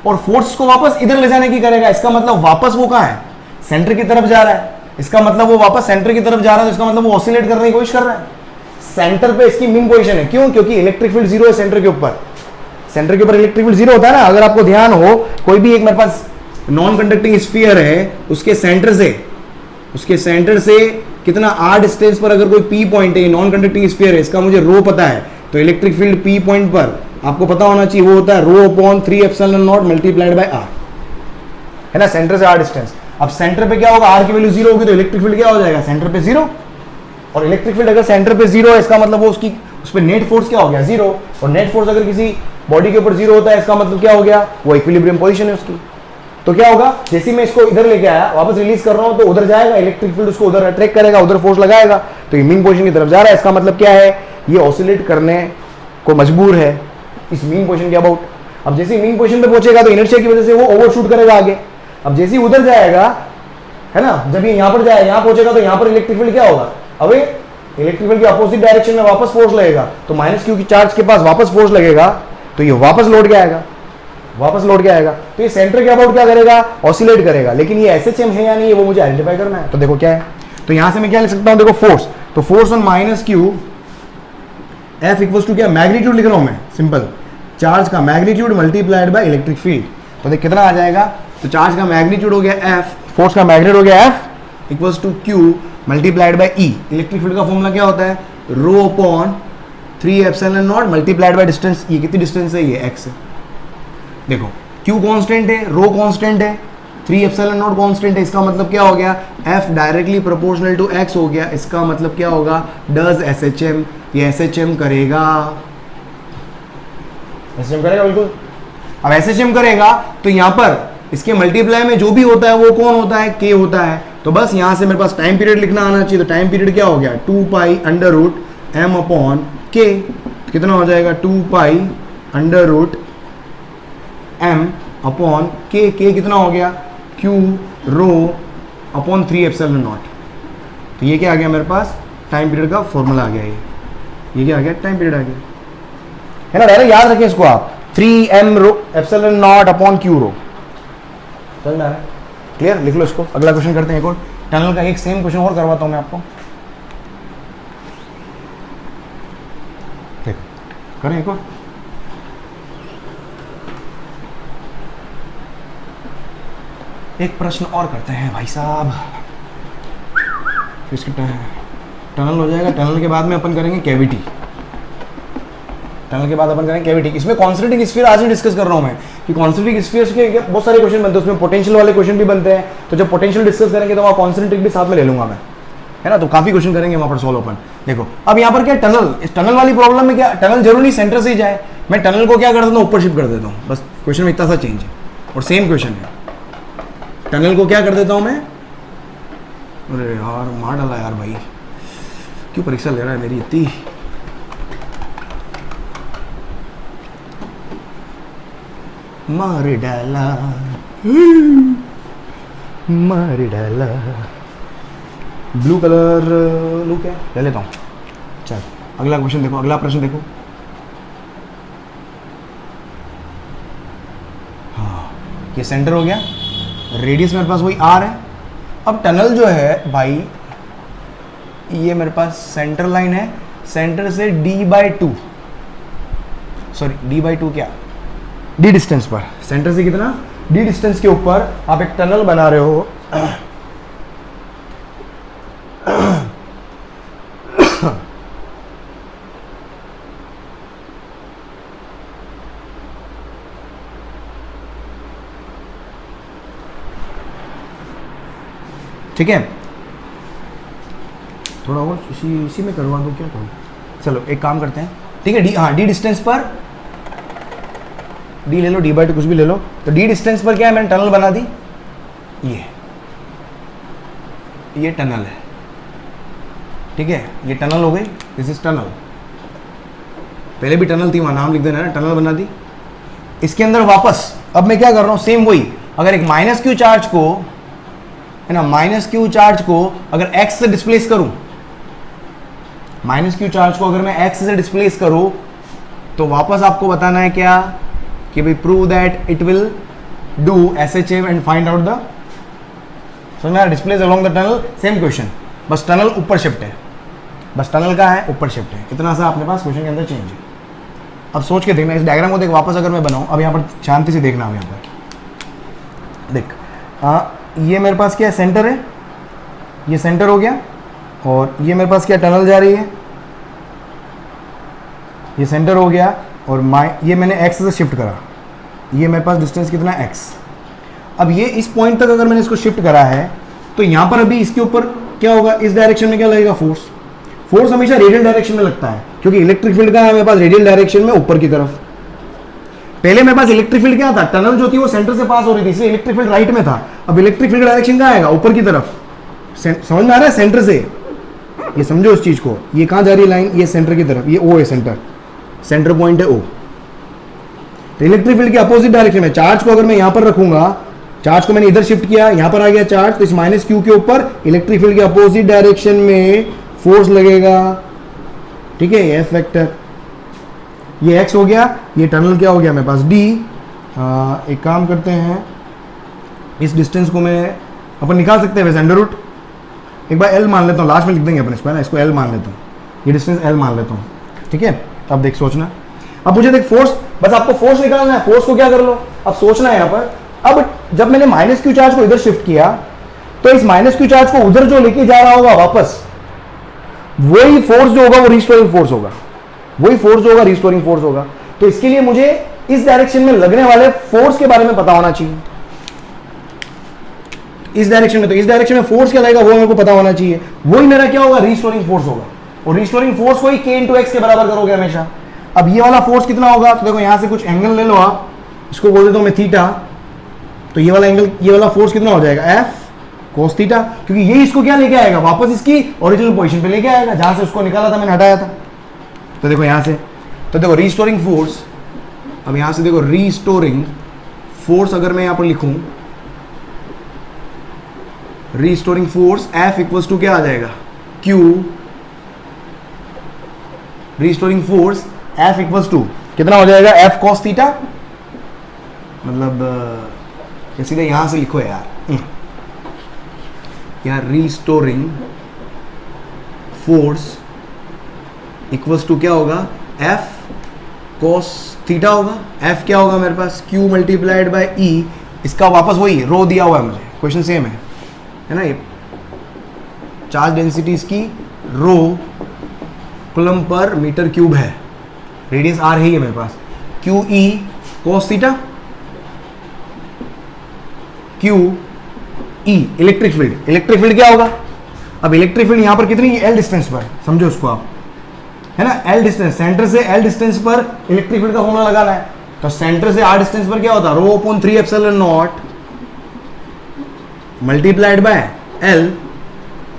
और फोर्स को वापस इधर ले जाने की करेगा, इसका मतलब वापस वो कहां है, सेंटर की तरफ जा रहा है, इसका मतलब वो वापस सेंटर की तरफ जा रहा है, तो इसका मतलब वो ऑसिलेट करने की कोशिश कर रहा है। सेंटर पे इसकी मीन पोजीशन है, क्यों, क्योंकि इलेक्ट्रिक फील्ड जीरो है सेंटर के ऊपर, सेंटर के ऊपर इलेक्ट्रिक फील्ड जीरो होता है ना। अगर आपको ध्यान हो, कोई भी एक मेरे पास नॉन कंडक्टिंग स्फीयर है, उसके सेंटर से कितना r डिस्टेंस पर अगर कोई P पॉइंट है, नॉन कंडक्टिंग स्फीयर है, इसका मुझे रो पता है, तो इलेक्ट्रिक फील्ड P पॉइंट पर आपको पता होना चाहिए, वो होता है rho upon 3 epsilon naught multiplied by r, है ना, सेंटर से r डिस्टेंस। अब सेंटर पे क्या होगा, r की वैल्यू जीरो होगी तो इलेक्ट्रिक फील्ड क्या हो जाएगा, सेंटर पे जीरो, और इलेक्ट्रिक फील्ड अगर सेंटर पे जीरो है, इसका मतलब वो उसकी उस पर नेट फोर्स क्या हो गया, जीरो, और नेट फोर्स अगर किसी बॉडी के ऊपर जीरो होता है, इसका मतलब क्या हो गया, वो इक्विलिब्रियम पोजीशन है उसकी। तो क्या होगा, जैसे मैं इसको इधर लेके आया, वापस रिलीज कर रहा हूं, तो उधर जाएगा इलेक्ट्रिक फील्ड, उसको उधर अट्रैक्ट करेगा, उधर फोर्स लगाएगा, तो ये मीन पोजीशन की तरफ जा रहा है। इसका मतलब क्या है, ये ऑसिलेट करने को मजबूर है इस मीन पोजीशन के अबाउट। अब जैसे मीन पोजीशन पे पहुंचेगा तो इनर्शिया की वजह से वो ओवरशूट करेगा आगे। अब जैसे ही उधर जाएगा, है ना, जब ये यहां पर जाएगा, यहां पहुंचेगा, तो यहां पर इलेक्ट्रिक फील्ड क्या होगा, अब इलेक्ट्रिक फील्ड के अपोजिट डायरेक्शन में वापस फोर्स लगेगा, तो माइनस क्यू की चार्ज के पास वापस फोर्स लगेगा, तो ये वापस लौट के आएगा, वापस लौट के आएगा। तो ये सेंटर के अबाउट क्या करेगा, ऑसिलेट करेगा। लेकिन ये एसएचएम है या नहीं है वो मुझे आइडेंटिफाई करना है। तो देखो क्या है, तो यहां से मैं क्या लिख सकता हूं, देखो फोर्स, तो force on minus q F equals to क्या, मैग्नीट्यूड लिख रहा हूं मैं, सिंपल, चार्ज का magnitude multiplied by electric field. तो देख कितना आ जाएगा, तो चार्ज का मैग्नीट्यूड हो गया एफ, फोर्स का मैग्नीट्यूड हो गया F equals to q multiplied by E. Electric field का फॉर्मूला क्या होता है, rho upon 3 epsilon naught multiplied by distance. ये कितनी डिस्टेंस है, ये x है। देखो q कांस्टेंट है, रो कांस्टेंट है, 3 एप्सिलॉन नॉट कांस्टेंट है। इसका मतलब क्या हो गया, f directly proportional to x हो गया। इसका मतलब क्या होगा, डज एसएचएम, ये एसएचएम करेगा, एसएचएम करेगा बिल्कुल। अब एसएचएम करेगा तो यहां पर इसके मल्टीप्लाई में जो भी होता है वो कौन होता है, k होता है। तो बस यहां से मेरे पास टाइम पीरियड लिखना आना चाहिए। तो टाइम पीरियड क्या हो गया, 2 pi under root m upon k, कितना हो जाएगा, 2 pi under root m upon k, k कितना हो गया, q rho upon 3 epsilon naught. तो ये क्या आ गया मेरे पास, टाइम पीरियड का फॉर्मूला आ गया। ये क्या आ गया, टाइम पीरियड आ गया, है ना। डायरेक्ट याद रखें इसको आप, 3m rho epsilon naught upon q rho. समझ में आ रहा है, क्लियर, लिख लो इसको। अगला क्वेश्चन करते हैं एक और, टनल का एक सेम क्वेश्चन और करवाता हूं मैं आपको, देखो करें एक और। एक प्रश्न और करते हैं भाई साहब, इसके टनल हो जाएगा। टनल के बाद में अपन करेंगे कैविटी, टनल के बाद अपन करेंगे कैविटी। इसमें कॉन्सेंट्रिक स्फीयर आज ही डिस्कस कर रहा हूं मैं, कि कॉन्सेंट्रिक स्फीयर के बहुत सारे क्वेश्चन बनते हैं, उसमें पोटेंशियल वाले क्वेश्चन भी बनते हैं। तो जब पोटेंशियल डिस्कस करेंगे तो वहाँ कॉन्सेंट्रिक भी साथ में ले लूंगा मैं, है ना। तो काफी क्वेश्चन करेंगे वहां पर सॉल्व अपन। देखो अब यहाँ पर क्या टनल, इस टनल वाली प्रॉब्लम में क्या, टनल जरूरी नहीं सेंटर से ही जाए, मैं टनल को क्या कर देता हूँ, ऊपर शिफ्ट कर देता हूँ। बस क्वेश्चन में इतना सा चेंज है और सेम क्वेश्चन है। टनल को क्या कर देता हूँ मैं, अरे यार मार डाला यार भाई, क्यों परीक्षा ले रहा है मेरी इतनी। मार डाला मार डाला, ब्लू कलर लू क्या ले लेता हूँ। चल अगला क्वेश्चन देखो, अगला प्रश्न देखो। हाँ ये सेंटर हो गया, रेडियस मेरे पास वही आर है। अब टनल जो है भाई, ये मेरे पास सेंटर लाइन है, सेंटर से d/2, सॉरी d/2 क्या, d डिस्टेंस पर, सेंटर से कितना, d डिस्टेंस के ऊपर आप एक टनल बना रहे हो। ठीक है, थोड़ा और इसी में करवा दूं क्या करूं। चलो एक काम करते हैं, ठीक है, डी, हाँ डी डिस्टेंस पर, डी ले लो, d/2 कुछ भी ले लो। तो डी डिस्टेंस पर क्या है, मैंने टनल बना दी, ये टनल है, ठीक है, ये टनल हो गई, दिस इज टनल। पहले भी टनल थी, वहां नाम लिख देना है, टनल बना दी। इसके अंदर वापस अब मैं क्या कर रहा हूं, सेम वही, अगर एक माइनस क्यू चार्ज को, है ना, माइनस क्यू चार्ज को अगर x से डिस्प्लेस करूं, माइनस क्यू चार्ज को अगर मैं x से डिस्प्लेस करूं, तो वापस आपको बताना है क्या, कि भाई prove that it will do SHM and find out the, समझ में, displace along the tunnel. Same question, बस टनल ऊपर शिफ्ट है, बस टनल का है ऊपर शिफ्ट है, इतना सा अपने पास क्वेश्चन के अंदर चेंज है। अब सोच के देखना, इस डायग्राम को देख, वापस अगर मैं बनाऊं, अब यहाँ पर शांति से देखना, अब यहाँ पर देख, ये मेरे पास क्या है, सेंटर है, ये सेंटर हो गया, और ये मेरे पास क्या, टनल जा रही है, ये सेंटर हो गया, और ये मैंने x से शिफ्ट करा, ये मेरे पास डिस्टेंस कितना है, x। अब ये इस पॉइंट तक अगर मैंने इसको शिफ्ट करा है, तो यहाँ पर अभी इसके ऊपर क्या होगा, इस डायरेक्शन में क्या लगेगा, फोर्स। फोर्स हमेशा रेडियल डायरेक्शन में लगता है, क्योंकि इलेक्ट्रिक फील्ड का है मेरे पास रेडियल डायरेक्शन में ऊपर की तरफ। पहले मेरे पास इलेक्ट्रिक फील्ड क्या था, टनल जो थी वो सेंटर से पास हो रही थी, इसलिए इलेक्ट्रिक फील्ड राइट में था। अब इलेक्ट्रिक फील्ड डायरेक्शन कहाँ आएगा, ऊपर की तरफ। समझ में आ रहा है, सेंटर से, ये समझो इस चीज को, ये कहाँ जा रही है लाइन, ये सेंटर की तरफ, ये ओ है, सेंटर पॉइंट है ओ। तो इलेक्ट्रिक फील्ड के अपोजिट डायरेक्शन में चार्ज को अगर मैं यहाँ पर रखूंगा, चार्ज को मैंने इधर शिफ्ट किया, यहाँ पर आ गया चार्ज, तो इस माइनस क्यू के ऊपर इलेक्ट्रिक फील्ड के अपोजिट डायरेक्शन में फोर्स लगेगा, ठीक है, एफ वेक्टर। ये एक्स हो गया, ये टनल क्या हो गया मेरे पास, डी, एक काम करते हैं, इस डिस्टेंस को मैं अपन निकाल सकते हैं वैसे अंडर रूट, एक बार एल मान लेता हूँ, लास्ट में लिख देंगे अपन इसको, है ना, इसको एल मान लेता हूँ, ये डिस्टेंस एल मान लेता हूँ, ठीक है। अब देख सोचना, अब मुझे देख फोर्स, बस आपको फोर्स निकालना है, फोर्स को क्या कर लो, अब सोचना है यहाँ पर। अब जब मैंने माइनस क्यू चार्ज को इधर शिफ्ट किया, तो इस माइनस क्यू चार्ज को उधर जो लेके जा रहा होगा वापस, वही फोर्स जो होगा वो रिस्टोरिंग फोर्स होगा, वही फोर्स जो होगा रिस्टोरिंग फोर्स होगा। तो इसके लिए मुझे इस डायरेक्शन में लगने वाले फोर्स के बारे में पता होना चाहिए, इस डायरेक्शन में, तो इस डायरेक्शन में फोर्स क्या लगेगा वो मेरे को पता होना चाहिए, वही मेरा क्या होगा, रिस्टोरिंग फोर्स होगा। और रिस्टोरिंग फोर्स को ही k × x के बराबर करोगे हमेशा। अब ये वाला फोर्स कितना होगा, तो देखो यहां से कुछ एंगल ले लो आप, इसको बोल देता हूं मैं थीटा, तो ये वाला एंगल, ये वाला फोर्स कितना हो जाएगा, f cos थीटा, क्योंकि ये इसको क्या लेके आएगा, वापस इसकी ओरिजिनल पोजीशन पे लेके आएगा, जहां से उसको निकाला था मैंने, हटाया था। तो देखो यहां से, तो देखो रिस्टोरिंग फोर्स, अब यहां से देखो रिस्टोरिंग फोर्स अगर मैं यहां पर लिखूं, restoring force F equals to क्या आ जाएगा, Q, restoring force F equals to कितना हो जाएगा, F cos थीटा, मतलब सीधे यहां से लिखो यार, यार रिस्टोरिंग फोर्स इक्वल्स टू क्या होगा, F cos थीटा होगा, F क्या होगा मेरे पास, Q मल्टीप्लाइड बाय E, इसका वापस वही रो दिया हुआ है मुझे, क्वेश्चन सेम है ना, ये चार्ज डेंसिटी इसकी rho coulomb per metre cube है, रेडियस आर है ये मेरे पास, q E cos theta, q E electric field, electric field क्या होगा, अब इलेक्ट्रिक फील्ड यहां पर कितनी, एल डिस्टेंस पर, समझो उसको आप, है ना, एल डिस्टेंस, सेंटर से एल डिस्टेंस पर इलेक्ट्रिक फील्ड का फॉर्मूला लगाना है, तो सेंटर से आर डिस्टेंस पर क्या होता है, rho upon 3 epsilon naught multiplied by L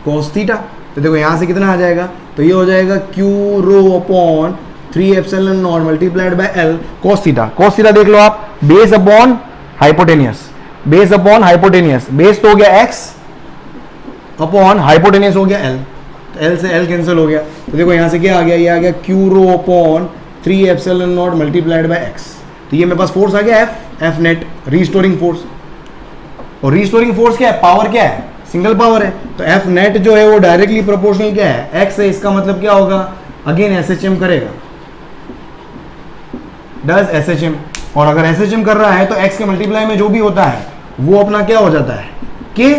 cos theta. तो देखो यहां से कितना आ जाएगा, तो ये हो जाएगा Q rho upon 3 epsilon naught multiplied by L cos theta. Cos theta देख लो आप, base upon hypotenuse, base upon hypotenuse, base तो हो गया x अपॉन हाइपोटेनियस हो गया l, तो l से l कैंसिल हो गया, तो देखो यहां से क्या आ गया, ये आ गया Q rho upon 3 epsilon naught multiplied bye x, तो ये मेरे पास फोर्स आ गया F नेट, रिस्टोरिंग फोर्स। और रिस्टोरिंग फोर्स क्या है, पावर क्या है, सिंगल पावर है, तो F नेट जो है वो डायरेक्टली प्रोपोर्शनल क्या है, x है, इसका मतलब क्या होगा, अगेन SHM करेगा, डज SHM, और अगर SHM कर रहा है तो x के मल्टीप्लाई में जो भी होता है वो अपना क्या हो जाता है, k।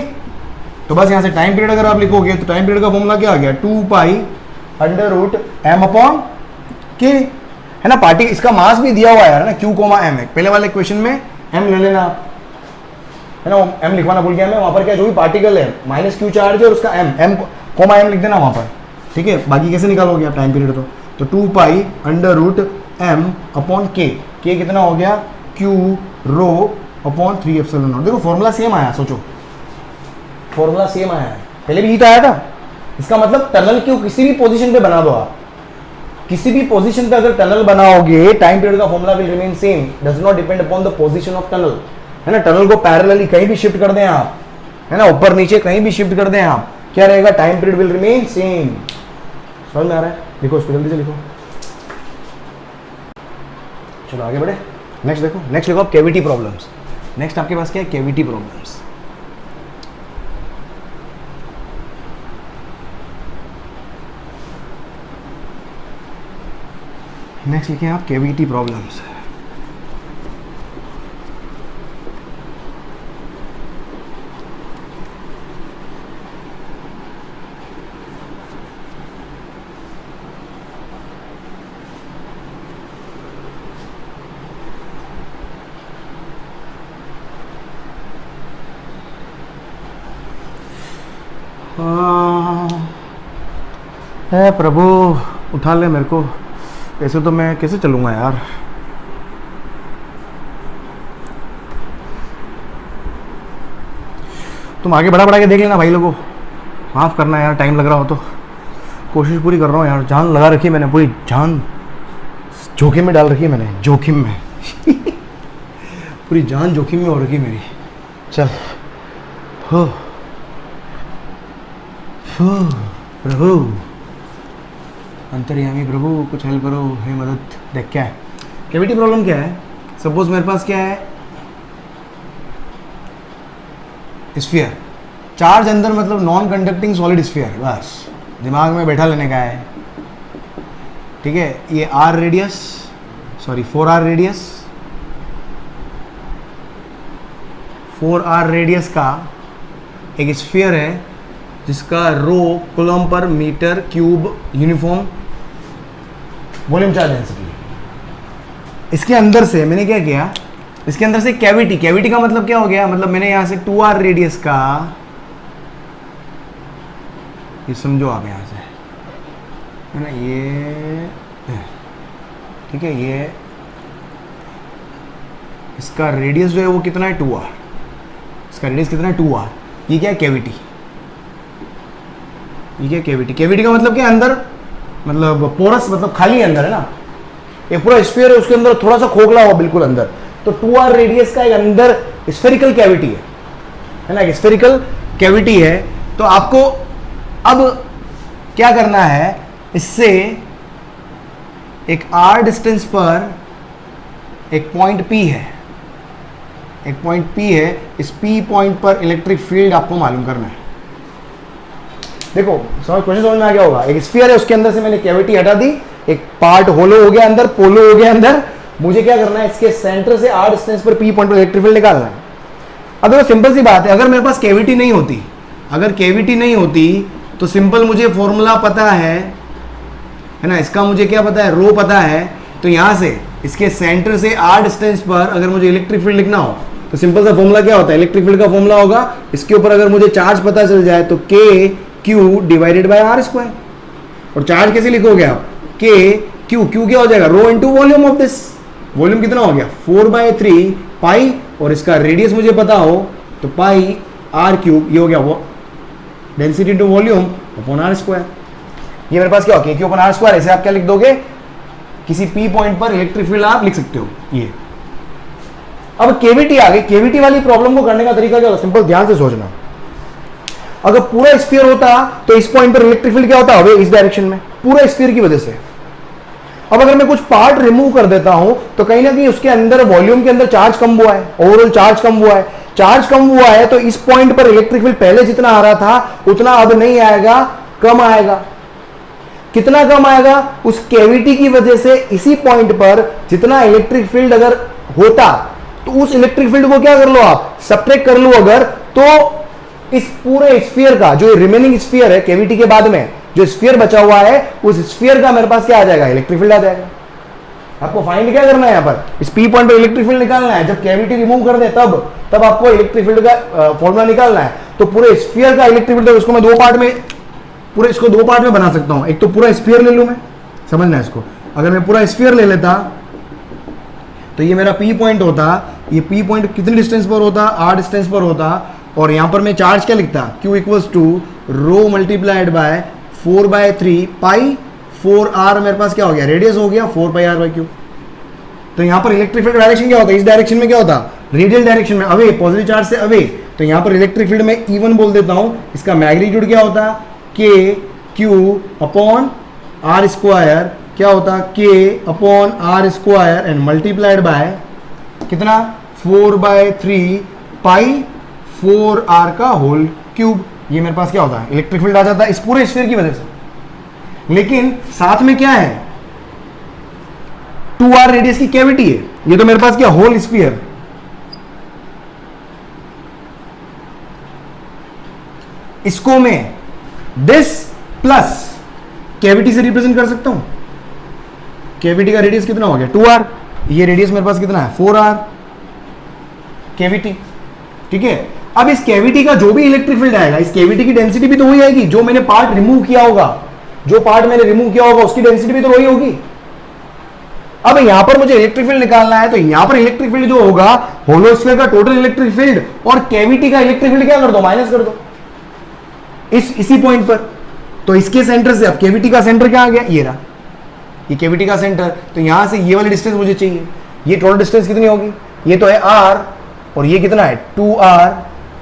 तो बस यहां से टाइम पीरियड अगर आप लिखोगे तो टाइम पीरियड का फॉर्मूला क्या आ गया, 2 pi under root m upon k, है ना। पार्टी इसका मास भी दिया हुआ है ना, q कोमा m है, पहले वाले क्वेश्चन में m ले लेना आप, है ना, m लिखवाना भूल गया मैं, वहां पर क्या जो भी पार्टिकल है माइनस क्यू चार्ज है और उसका m कोमा m लिख देना वहां पर, ठीक है। बाकी कैसे निकालोगे आप टाइम पीरियड, तो 2 pi under root m upon k, k कितना हो गया, q rho upon 3 epsilon naught. देखो फॉर्मूला सेम आया, सोचो फॉर्मूला सेम आया है, पहले भी ही तो आया था। इसका मतलब टनल क्यों किसी भी पोजीशन पे बना दो आप, किसी भी पोजीशन पे अगर टनल बनाओगे टाइम पीरियड का formula will remain same, does not depend upon the position of tunnel, है ना। टनल को पैरेलली कहीं भी शिफ्ट कर दें आप, है ना, ऊपर नीचे कहीं भी शिफ्ट कर दें आप, क्या रहेगा, time period will remain same. समझ में आ रहा है, लिखो इसको जल्दी से लिखो, चलो आगे बढ़े। नेक्स्ट देखो, नेक्स्ट लिखो आप कैविटी प्रॉब्लम्स। नेक्स्ट आपके पास क्या है, कैविटी प्रॉब्लम्स। नेक्स्ट लिखें आप कैविटी प्रॉब्लम्स। है प्रभु उठा ले मेरे को, ऐसे तो मैं कैसे चलूँगा यार। तुम आगे बढ़ा के देख लेना भाई लोगों, माफ़ करना यार, टाइम लग रहा हो तो। कोशिश पूरी कर रहा हूँ यार, जान लगा रखी है मैंने, पूरी जान जोखिम में डाल रखी है मैंने, जोखिम में पूरी जान जोखिम में हो रखी है मेरी। चल हो प्रभु, अंतर्यामी प्रभु कुछ हेल्प करो, हे मदद। देख क्या है कैविटी प्रॉब्लम, क्या है, सपोज मेरे पास क्या है, स्फीयर, चार्ज अंदर मतलब नॉन कंडक्टिंग सॉलिड स्फीयर, बस दिमाग में बैठा लेने का है, ठीक है। ये r radius, sorry 4r radius, 4r radius का एक स्फीयर है जिसका rho coulomb per metre cube uniform volume charge density. इसके अंदर से मैंने क्या किया, इसके अंदर से कैविटी, कैविटी का मतलब क्या हो गया, मतलब मैंने यहां से 2r रेडियस का, ये समझो आप यहां से है ना, ये ठीक है, ये इसका रेडियस जो है वो कितना है 2r, इसका रेडियस कितना है 2r। ये क्या है कैविटी, ये क्या कैविटी, कैविटी का मतलब क्या अंदर, मतलब पोरस, मतलब खाली अंदर है ना, ये पूरा स्फीयर है, उसके अंदर थोड़ा सा खोखला हुआ बिल्कुल अंदर, तो 2r रेडियस का एक अंदर स्फेरिकल कैविटी है ना, एक स्फेरिकल कैविटी है। तो आपको अब क्या करना है, इससे एक r डिस्टेंस पर एक पॉइंट P है, एक पॉइंट P है, इस P पॉइंट पर इलेक्ट्रिक फील्ड आपको मालूम करना है। देखो क्वेश्चन समझ में आ गया होगा, एक स्फीयर है, उसके अंदर से मैंने कैविटी हटा दी, एक पार्ट होलो हो गया अंदर, पोलो हो गया अंदर, मुझे क्या करना है, इसके सेंटर से r डिस्टेंस पर P पॉइंट पर इलेक्ट्रिक फील्ड निकालना है। अब देखो सिंपल सी बात है, अगर मेरे पास कैविटी नहीं होती, अगर कैविटी नहीं होती तो सिंपल मुझे फॉर्मूला पता है ना, इसका मुझे क्या पता है, रो पता है, तो यहां से इसके सेंटर से r डिस्टेंस पर अगर मुझे इलेक्ट्रिक फील्ड लिखना हो तो सिंपल सा फॉर्मूला क्या होता है, इलेक्ट्रिक फील्ड का फॉर्मूला होगा, इसके ऊपर अगर मुझे चार्ज पता चल जाए तो k q divided by r square. और चार्ज कैसे लिखोगे आप, k q, q क्या हो जाएगा, rho into volume of this, volume कितना हो गया 4/3 पाई, और इसका रेडियस मुझे पता हो तो पाई r क्यूब, ये हो गया वो density into volume upon r square. ये मेरे पास क्या हो गया, k अपॉन r स्क्वायर। ऐसे आप क्या लिख दोगे, किसी p पॉइंट पर इलेक्ट्रिक फील्ड आप लिख सकते हो ये। अब केविटी आ गई, केविटी वाली प्रॉब्लम को करने का तरीका क्या होता है, सिंपल ध्यान से सोचना, अगर पूरा स्फीयर होता तो इस पॉइंट पर इलेक्ट्रिक फील्ड क्या होता है, इस डायरेक्शन में, पूरा स्फीयर की वजह से। अब अगर मैं कुछ पार्ट रिमूव कर देता हूं तो कहीं ना कहीं उसके अंदर वॉल्यूम के अंदर चार्ज कम हुआ है, ओवरऑल चार्ज कम हुआ है, चार्ज कम हुआ है तो इस पॉइंट पर इलेक्ट्रिक फील्ड पहले जितना आ रहा था उतना अब नहीं आएगा, कम आएगा। कितना कम आएगा, उस कैविटी की वजह से इसी पॉइंट पर जितना इलेक्ट्रिक फील्ड अगर होता तो उस इलेक्ट्रिक फील्ड को क्या कर लो आप, सब्ट्रैक्ट कर लो अगर, तो इस पूरे स्फीयर का जो रिमेनिंग स्फीयर है कैविटी के बाद में जो स्फीयर बचा हुआ है, उस स्फीयर का मेरे पास क्या आ जाएगा, इलेक्ट्रिक फील्ड आ जाएगा। आपको फाइंड क्या करना है, यहां पर इस पी पॉइंट पर इलेक्ट्रिक फील्ड निकालना है। जब कैविटी रिमूव कर दे तब आपको इलेक्ट्रिक फील्ड का फॉर्मूला निकालना है। तो पूरे स्फीयर का इलेक्ट्रिक फील्ड, उसको मैं दो पार्ट में, पूरे इसको दो पार्ट में बना सकता हूं। एक तो पूरा स्फीयर ले लूं मैं, समझना है इसको, अगर मैं पूरा स्फीयर ले लेता तो ये मेरा पी पॉइंट होता, ये पी पॉइंट कितनी डिस्टेंस पर होता, r डिस्टेंस पर होता, और यहां पर मैं चार्ज क्या लिखता, q equals to rho multiplied by 4/3 pi 4r, मेरे पास क्या हो गया, रेडियस हो गया 4πr/3। तो यहां पर इलेक्ट्रिक फील्ड डायरेक्शन क्या होता है, इस डायरेक्शन में क्या होता, रेडियल डायरेक्शन में, अवे, पॉजिटिव चार्ज से अवे। तो यहां पर इलेक्ट्रिक फील्ड में E1 बोल देता हूं, इसका मैग्नीट्यूड क्या होता, k q upon r square, क्या होता, k upon r square and multiplied bye कितना 4/3 पाई 4r का होल क्यूब। ये मेरे पास क्या होता है, इलेक्ट्रिक फील्ड आ जाता है इस पूरे स्फीयर की वजह से। लेकिन साथ में क्या है, 2r रेडियस की कैविटी है, ये तो मेरे पास क्या, होल स्फीयर। इसको मैं दिस प्लस कैविटी से रिप्रेजेंट कर सकता हूं। कैविटी का रेडियस कितना हो गया 2r, ये रेडियस मेरे पास कितना है 4r कैविटी, ठीक है। अब इस कैविटी का जो भी इलेक्ट्रिक फील्ड आएगा, इस कैविटी की डेंसिटी भी तो वही आएगी, जो मैंने पार्ट रिमूव किया होगा, जो पार्ट मैंने रिमूव किया होगा उसकी डेंसिटी भी तो वही होगी। अब यहां पर मुझे इलेक्ट्रिक फील्ड निकालना है, तो यहां पर इलेक्ट्रिक फील्ड जो होगा, होलो स्फीयर का टोटल इलेक्ट्रिक फील्ड और कैविटी का इलेक्ट्रिक फील्ड क्या कर दो, माइनस कर दो इसी पॉइंट पर। तो इसके सेंटर से, अब कैविटी का सेंटर क्या आ गया, ये रहा, ये कैविटी का सेंटर। तो यहां से ये वाली डिस्टेंस मुझे चाहिए, ये टोटल डिस्टेंस कितनी होगी, ये तो है r और ये कितना है 2r।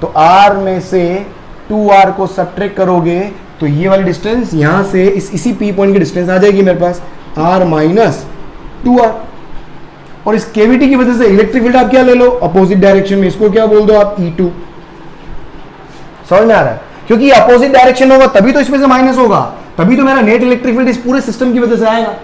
तो r में से 2r को सब्ट्रैक्ट करोगे तो ये वाली डिस्टेंस यहां से इसी p पॉइंट की डिस्टेंस आ जाएगी मेरे पास, r माइनस 2r। और इस कैविटी की वजह से इलेक्ट्रिक फील्ड आप क्या ले लो, अपोजिट डायरेक्शन में, इसको क्या बोल दो आप E2। समझ में आ रहा है? क्योंकि ये अपोजिट डायरेक्शन होगा तभी तो इसमें से माइनस होगा, तभी तो मेरा नेट इलेक्ट्रिक फील्ड इस पूरे सिस्टम की वजह से आएगा।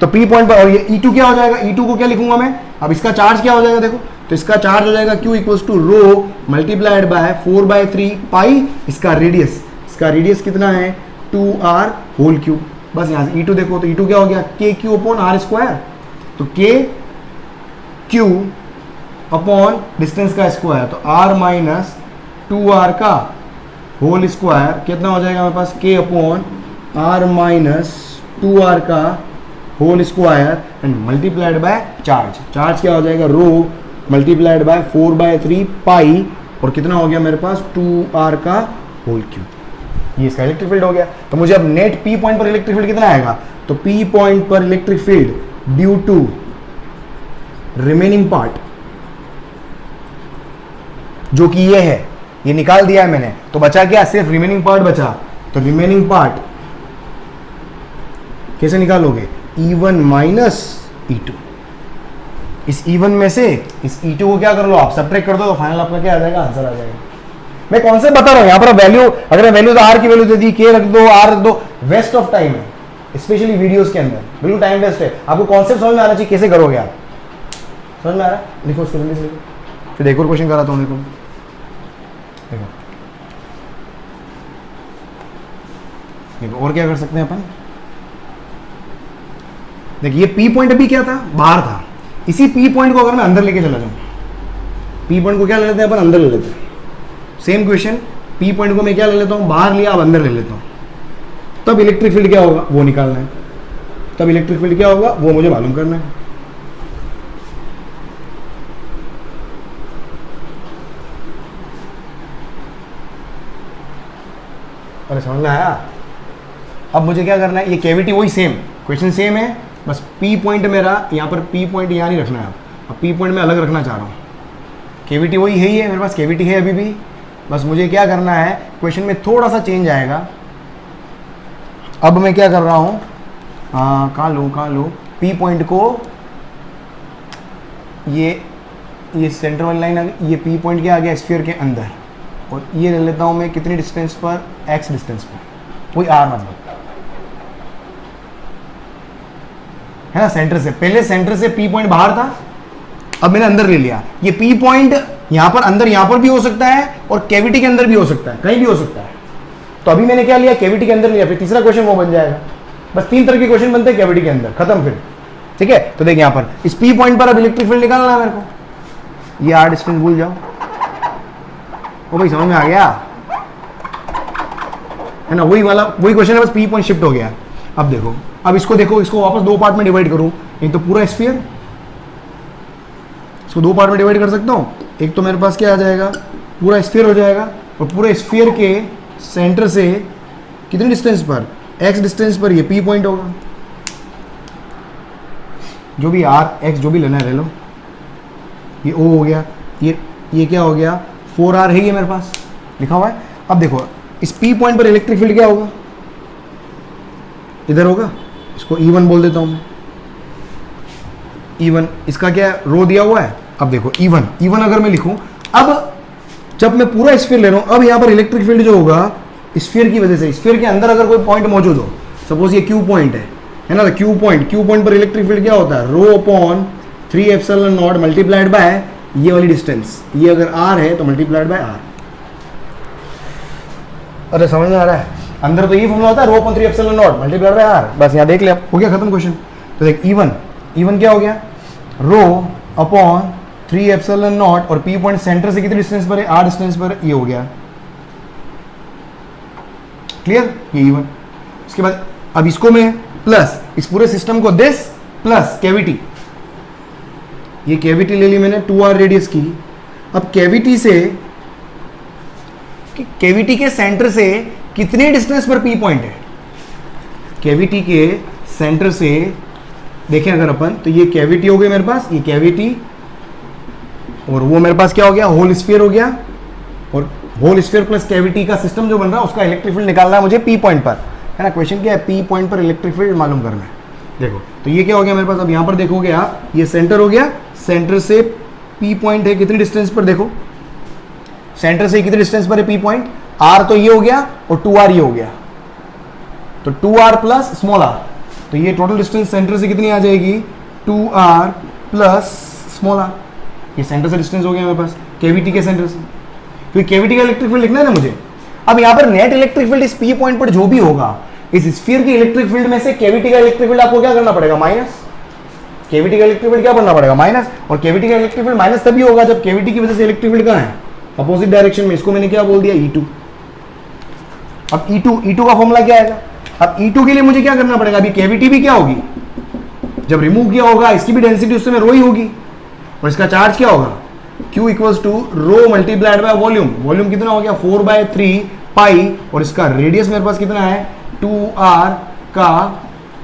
तो पी पॉइंट पर, और ये E2 क्या हो जाएगा, E2 को क्या लिखूंगा मैं, अब इसका चार्ज क्या हो जाएगा देखो, तो इसका चार्ज हो जाएगा Q equals to rho multiplied by 4/3 pi इसका रेडियस कितना है 2r होल क्यूब। बस यहाँ से E2 देखो, तो E2 क्या हो गया KQ अपॉन R स्क्वायर, तो KQ अपॉन डिस्टेंस का स्क्वायर, तो R माइनस 2R का होल स्क्वायर कितना हो जाएगा हमारे पास K upon R minus 2R का whole square and multiplied by charge क्या हो जाएगा रो मल्टीप्लाइड बाय 4/3 पाई, और कितना हो गया मेरे पास 2R का होल क्यूब। ये इसका इलेक्ट्रिक फील्ड हो गया। तो मुझे अब नेट P पॉइंट पर इलेक्ट्रिक फील्ड कितना आएगा, तो P पॉइंट पर electric field due to remaining part जो कि ये है, ये निकाल दिया है मैंने, तो बचा क्या, सिर्फ रिमेनिंग पार्ट बचा। तो रिमेनिंग पार्ट कैसे निकालोगे, E1 माइनस E2, इस E1 में से इस E2 को क्या कर लो आप, सब्ट्रैक्ट कर दो, तो फाइनल आपका क्या आ जाएगा, आंसर आ जाएगा। मैं कॉन्सेप्ट बता रहा हूं, यहां पर वैल्यू, अगर वैल्यू तो R की वैल्यू दे दी, K रख दो, R रख दो, वेस्ट ऑफ टाइम है, स्पेशली वीडियोस के अंदर बिल्कुल टाइम वेस्ट है। आपको कॉन्सेप्ट समझ में आना चाहिए, कैसे करोगे आप, समझ में आ रहा है, लिखो उसको जल्दी से लिखो। फिर एक और क्वेश्चन कराता हूं, देखो और क्या कर सकते हैं अपन। देखिए ये P पॉइंट अभी क्या था, बाहर था, इसी P पॉइंट को अगर मैं अंदर लेके चला जाऊं, P पॉइंट को क्या ले लेते हैं अपन, अंदर ले लेते हैं। सेम क्वेश्चन, P पॉइंट को मैं क्या ले लेता हूं, बाहर लिया, अब अंदर ले लेता हूं, तब इलेक्ट्रिक फील्ड क्या होगा वो निकालना है, तब इलेक्ट्रिक फील्ड क्या होगा वो मुझे मालूम करना है। अरे समझ में आया? अब मुझे क्या करना है, ये कैविटी वही सेम, क्वेश्चन सेम है, बस P पॉइंट मेरा यहाँ पर P पॉइंट यहाँ नहीं रखना है, अब P पॉइंट मैं अलग रखना चाह रहा हूँ। कैविटी वही है ही है, मेरे पास कैविटी है अभी भी, बस मुझे क्या करना है, क्वेश्चन में थोड़ा सा चेंज आएगा। अब मैं क्या कर रहा हूँ, कहाँ लूँ P पॉइंट को, ये सेंटर वाली लाइन आ गई, ये P पॉइंट क्या आ गया स्फीयर के अंदर, और ये ले लेता हूँ मैं कितनी डिस्टेंस पर, x डिस्टेंस पर, वही R मतलब है ना, सेंटर से, पहले सेंटर से P पॉइंट बाहर था, अब मैंने अंदर ले लिया। ये P पॉइंट यहां पर अंदर, यहां पर भी हो सकता है और कैविटी के अंदर भी हो सकता है, कहीं भी हो सकता है। तो अभी मैंने क्या लिया, कैविटी के अंदर लिया, फिर तीसरा क्वेश्चन वो बन जाएगा। बस 3 तरह के क्वेश्चन बनते हैं कैविटी के अंदर, खत्म फिर, ठीक है। तो देख यहां पर इस P पॉइंट पर अब इलेक्ट्रिक फील्ड निकालना है मेरे को, ये R डिस्टेंस भूल जाओ, वो भाई समझ में आ गया है ना, वही क्वेश्चन है, बस P पॉइंट शिफ्ट हो गया। अब देखो, अब इसको देखो, इसको वापस 2 पार्ट में डिवाइड करूं, एक तो पूरा स्फीयर, इसको 2 पार्ट में डिवाइड कर सकता हूं। एक तो मेरे पास क्या आ जाएगा, पूरा स्फीयर हो जाएगा, और पूरे स्फीयर के सेंटर से कितनी डिस्टेंस पर, x डिस्टेंस पर ये P पॉइंट होगा, जो भी R x जो भी लेना है ले लो। ये O हो गया, ये क्या हो गया 4R है, ये मेरे पास लिखा हुआ है। अब देखो इस P पॉइंट पर इलेक्ट्रिक फील्ड क्या होगा, इधर होगा, इसको E1 बोल देता हूं मैं, E1 इसका क्या रो दिया हुआ है। अब देखो E1 अगर मैं लिखूं, अब जब मैं पूरा स्फीयर ले रहा हूं, अब यहां पर इलेक्ट्रिक फील्ड जो होगा स्फीयर की वजह से, स्फीयर के अंदर अगर कोई पॉइंट मौजूद हो, सपोज ये Q पॉइंट है ना, तो Q पॉइंट पर इलेक्ट्रिक फील्ड क्या होता है, rho upon 3 epsilon naught multiplied bye ये वाली डिस्टेंस, ये अगर R है तो मल्टीप्लाइड बाय R। अरे समझ में आ रहा है, अंदर तो ये फॉर्मूला होता है, rho upon 3 epsilon naught multiplied by R। बस यहाँ देख ले, हो गया खत्म क्वेश्चन। तो देख E1 क्या हो गया, रो अपॉन 3 एप्सिलॉन नॉट, और P पॉइंट सेंटर से कितनी डिस्टेंस पर है, R डिस्टेंस पर, ये हो गया क्लियर, ये E1। उसके बाद अब इसको मैं प्लस इस पूरे सिस्टम को दिस प्लस कैविटी, ये कैविटी ले ली मैंने 2R रेडियस की। अब कैविटी के सेंटर से कितनी डिस्टेंस पर P पॉइंट है, कैविटी के सेंटर से देखें अगर अपन, तो ये कैविटी हो गई मेरे पास, ये कैविटी, और वो मेरे पास क्या हो गया, होल स्फीयर हो गया, और होल स्फीयर प्लस कैविटी का सिस्टम जो बन रहा है उसका इलेक्ट्रिक फील्ड निकालना है मुझे P पॉइंट पर, है ना। क्वेश्चन क्या है, P पॉइंट पर इलेक्ट्रिक फील्ड मालूम करना है। देखो तो ये क्या हो गया मेरे पास, अब यहाँ पर देखोगे आप, ये सेंटर हो गया, सेंटर से P पॉइंट है कितनी डिस्टेंस पर, देखो सेंटर से कितने डिस्टेंस पर है पी पॉइंट, आर तो ये हो गया और 2r ये हो गया, तो 2r प्लस स्मॉल आर, तो ये टोटल डिस्टेंस सेंटर से कितनी आ जाएगी 2r प्लस स्मॉल आर, ये सेंटर से डिस्टेंस हो गया मेरे पास केवीटी के सेंटर से, क्योंकि केवीटी का इलेक्ट्रिक फील्ड लिखना है ना मुझे। अब यहाँ पर नेट इलेक्ट्रिक फील्ड इस पी पॉइंट पर जो भी होगा, इस स्फीयर के इलेक्ट्रिक फील्ड में से केवीटी का इलेक्ट्रिक फील्ड आपको क्या करना पड़ेगा माइनस, केवीटी का इलेक्ट्रिक फील्ड क्या बनना पड़ेगा माइनस, और केवीटी का इलेक्ट्रिक फील्ड माइनस तभी होगा जब केवीटी की वजह से इलेक्ट्रिक फील्ड कहाँ है अपोजिट डायरेक्शन में, इसको मैंने क्या बोल दिया E2। अब E2 का फॉर्मूला क्या आएगा, अब E2 के लिए मुझे क्या करना पड़ेगा, अभी केवीटी भी क्या होगी, जब रिमूव किया होगा इसकी भी डेंसिटी उस समय रो ही होगी, और इसका चार्ज क्या होगा Q equals to rho multiplied by volume, volume कितना हो गया 4/3 पाई, और इसका रेडियस मेरे पास कितना है 2r का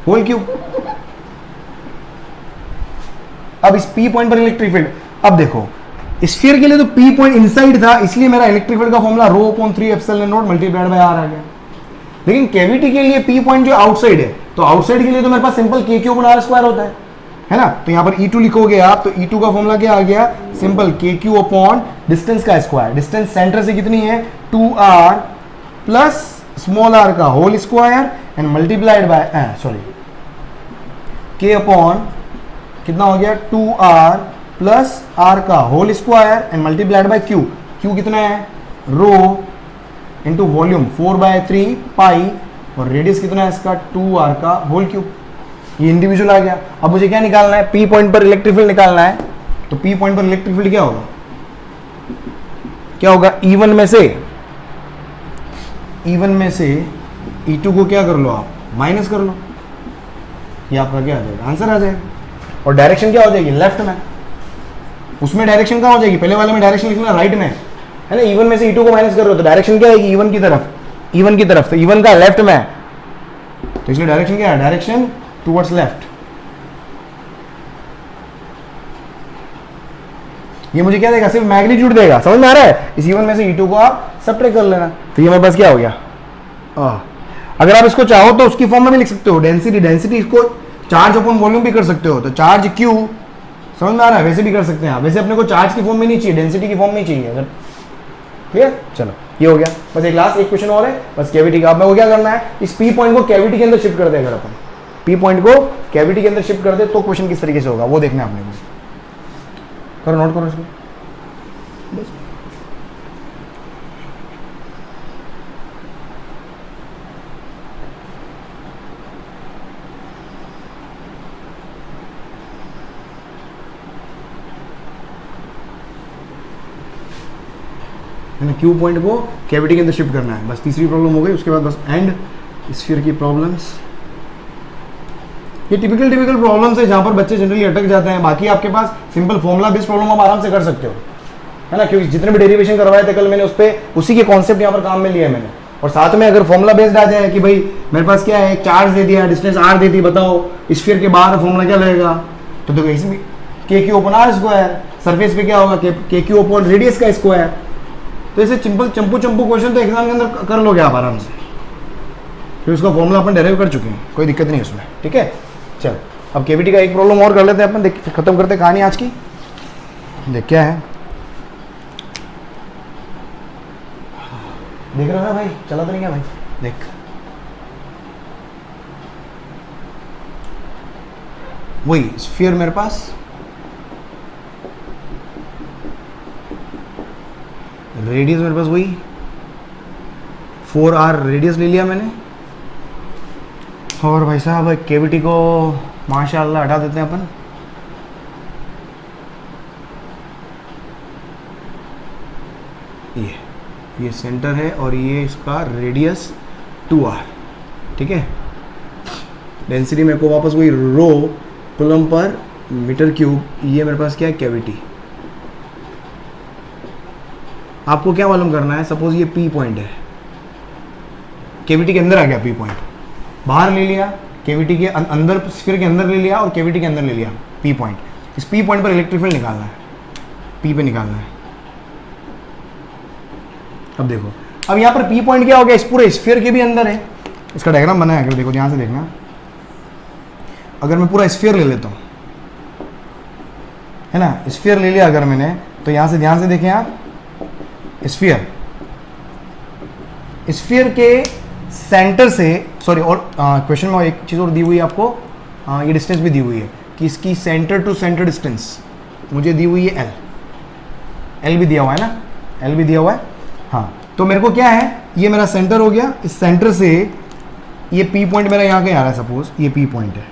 होल क्यूब। अब इस P पॉइंट पर इलेक्ट्रिक फील्ड, अब देखो स्फीयर के लिए तो P पॉइंट इनसाइड था, इसलिए मेरा इलेक्ट्रिक फील्ड का फॉर्मूला ρ/3 मल्टीप्लाइड बाय r आ गया, लेकिन केवीटी के लिए P पॉइंट जो आउटसाइड है, तो आउटसाइड के लिए तो मेरे पास सिंपल k3/r² होता है ना, तो यहां पर E2 लिखोगे आप, तो E2 का फॉर्मूला क्या आ गया सिंपल k3 डिस्टेंस का स्क्वायर, डिस्टेंस सेंटर से कितनी है 2r प्लस स्मॉल r का whole square and multiplied by k कितना हो गया 2r प्लस r का whole square and multiplied by q, q कितना है रो इंटू वॉल्यूम 4/3 पाई, और रेडियस कितना है इसका 2r का होल क्यूब, ये इंडिविजुअल आ गया। अब मुझे क्या निकालना है, P पॉइंट पर इलेक्ट्रिक फील्ड निकालना है, तो P पॉइंट पर इलेक्ट्रिक फील्ड क्या होगा, क्या होगा E1 में से E2 को क्या कर लो आप माइनस कर लो, ये आपका क्या आ जाएगा आंसर आ जाएगा, और डायरेक्शन क्या हो जाएगी लेफ्ट में, उसमें डायरेक्शन कहाँ हो जाएगी, पहले वाले में डायरेक्शन लिखना राइट में है ना, E1 में से E2 को माइनस कर रहे हो तो डायरेक्शन क्या आएगी E1 की तरफ, तो E1 का लेफ्ट में, तो इसलिए डायरेक्शन क्या है डायरेक्शन टुवर्ड्स लेफ्ट। ये मुझे क्या देगा सिर्फ मैग्नीट्यूड देगा, समझ में आ रहा है, इस E1 में से E2 को आप सब्ट्रैक्ट कर लेना, तो ये मेरे पास क्या हो गया अगर आप इसको चाहो तो उसकी फॉर्म में भी लिख सकते हो, डेंसिटी इसको चार्ज अपॉन वॉल्यूम भी कर सकते हो, तो चार्ज Q, समझ में आ रहा है, वैसे भी कर सकते हैं आप, वैसे अपने को चार्ज की फॉर्म में नहीं चाहिए, डेंसिटी की फॉर्म में चाहिए, अगर क्लियर। चलो ये हो गया, बस एक लास्ट एक क्वेश्चन और है बस केवीटी का। अब मेरे को क्या करना है, इस P पॉइंट को केवीटी के अंदर शिफ्ट कर दे, अगर अपन P पॉइंट को केवीटी के अंदर शिफ्ट कर दे तो क्वेश्चन किस तरीके से होगा वो देखना है अपने को, करो नोट करो इसको। क्यू पॉइंट को कैविटी के अंदर शिफ्ट करना है, बस तीसरी प्रॉब्लम हो गई, उसके बाद बस एंड स्फीयर की प्रॉब्लम्स। ये टिपिकल प्रॉब्लम्स है जहां पर बच्चे जनरली अटक जाते हैं, बाकी आपके पास सिंपल फॉर्मुला बेस्ड प्रॉब्लम आप आराम से कर सकते हो, है ना, क्योंकि जितने भी डेरिवेशन करवाए थे कल मैंने उस पर उसी के कॉन्सेप्ट यहाँ पर काम में लिया है मैंने, और साथ में अगर फॉर्मुला बेस्ड आ जाए कि भाई मेरे पास क्या है, चार्ज दे दिया, डिस्टेंस r दे दी, बताओ स्फीयर के बाहर फॉर्मुला क्या लगेगा, तो देखो इसमें k/r², सरफेस पे क्या होगा k/r रेडियस का स्क्वायर, तो ऐसे सिंपल चंपू क्वेश्चन तो एग्जाम के अंदर कर लोगे आप आराम से, फिर उसका फॉर्मूला अपन डेराइव कर चुके हैं, कोई दिक्कत नहीं उसमें, ठीक है। चल अब केवीटी का एक प्रॉब्लम और कर लेते हैं अपन, देख खत्म करते हैं कहानी आज की। देख क्या है, देख रहा है भाई, चला तो नहीं क्या भाई, देख वही स्फीयर मेरे पास, रेडियस मेरे पास वही 4r रेडियस ले लिया मैंने, और भाई साहब केविटी को माशाल्लाह हटा देते हैं अपन, ये सेंटर है और ये इसका रेडियस 2r, ठीक है। डेंसिटी मेरे को वापस वही रो कूलम पर मीटर क्यूब, ये मेरे पास क्या है कैविटी। आपको क्या मालूम करना है, सपोज ये P पॉइंट है, केविटी के अंदर आ गया P पॉइंट, बाहर ले लिया केविटी के अंदर, स्फीयर के अंदर ले लिया और केविटी के अंदर ले लिया P पॉइंट, इस P पॉइंट पर इलेक्ट्रिक फील्ड निकालना है, P पे निकालना है। अब देखो, अब यहाँ पर P पॉइंट क्या हो गया, इस पूरे स्फीयर के भी अंदर है, इसका डायग्राम बनाया है, देखो ध्यान से देखना, अगर मैं पूरा स्फीयर ले लेता हूँ, है ना, स्फीयर ले लिया अगर मैंने, तो यहाँ से ध्यान से देखें आप, स्फीयर, स्फीयर के सेंटर से, सॉरी, और क्वेश्चन में एक चीज़ और दी हुई है आपको, ये डिस्टेंस भी दी हुई है कि इसकी सेंटर टू सेंटर डिस्टेंस मुझे दी हुई है एल भी दिया हुआ है ना, एल भी दिया हुआ है। हाँ, तो मेरे को क्या है, ये मेरा सेंटर हो गया, इस सेंटर से ये पी पॉइंट मेरा यहाँ कहीं आ रहा है, सपोज ये पी पॉइंट है।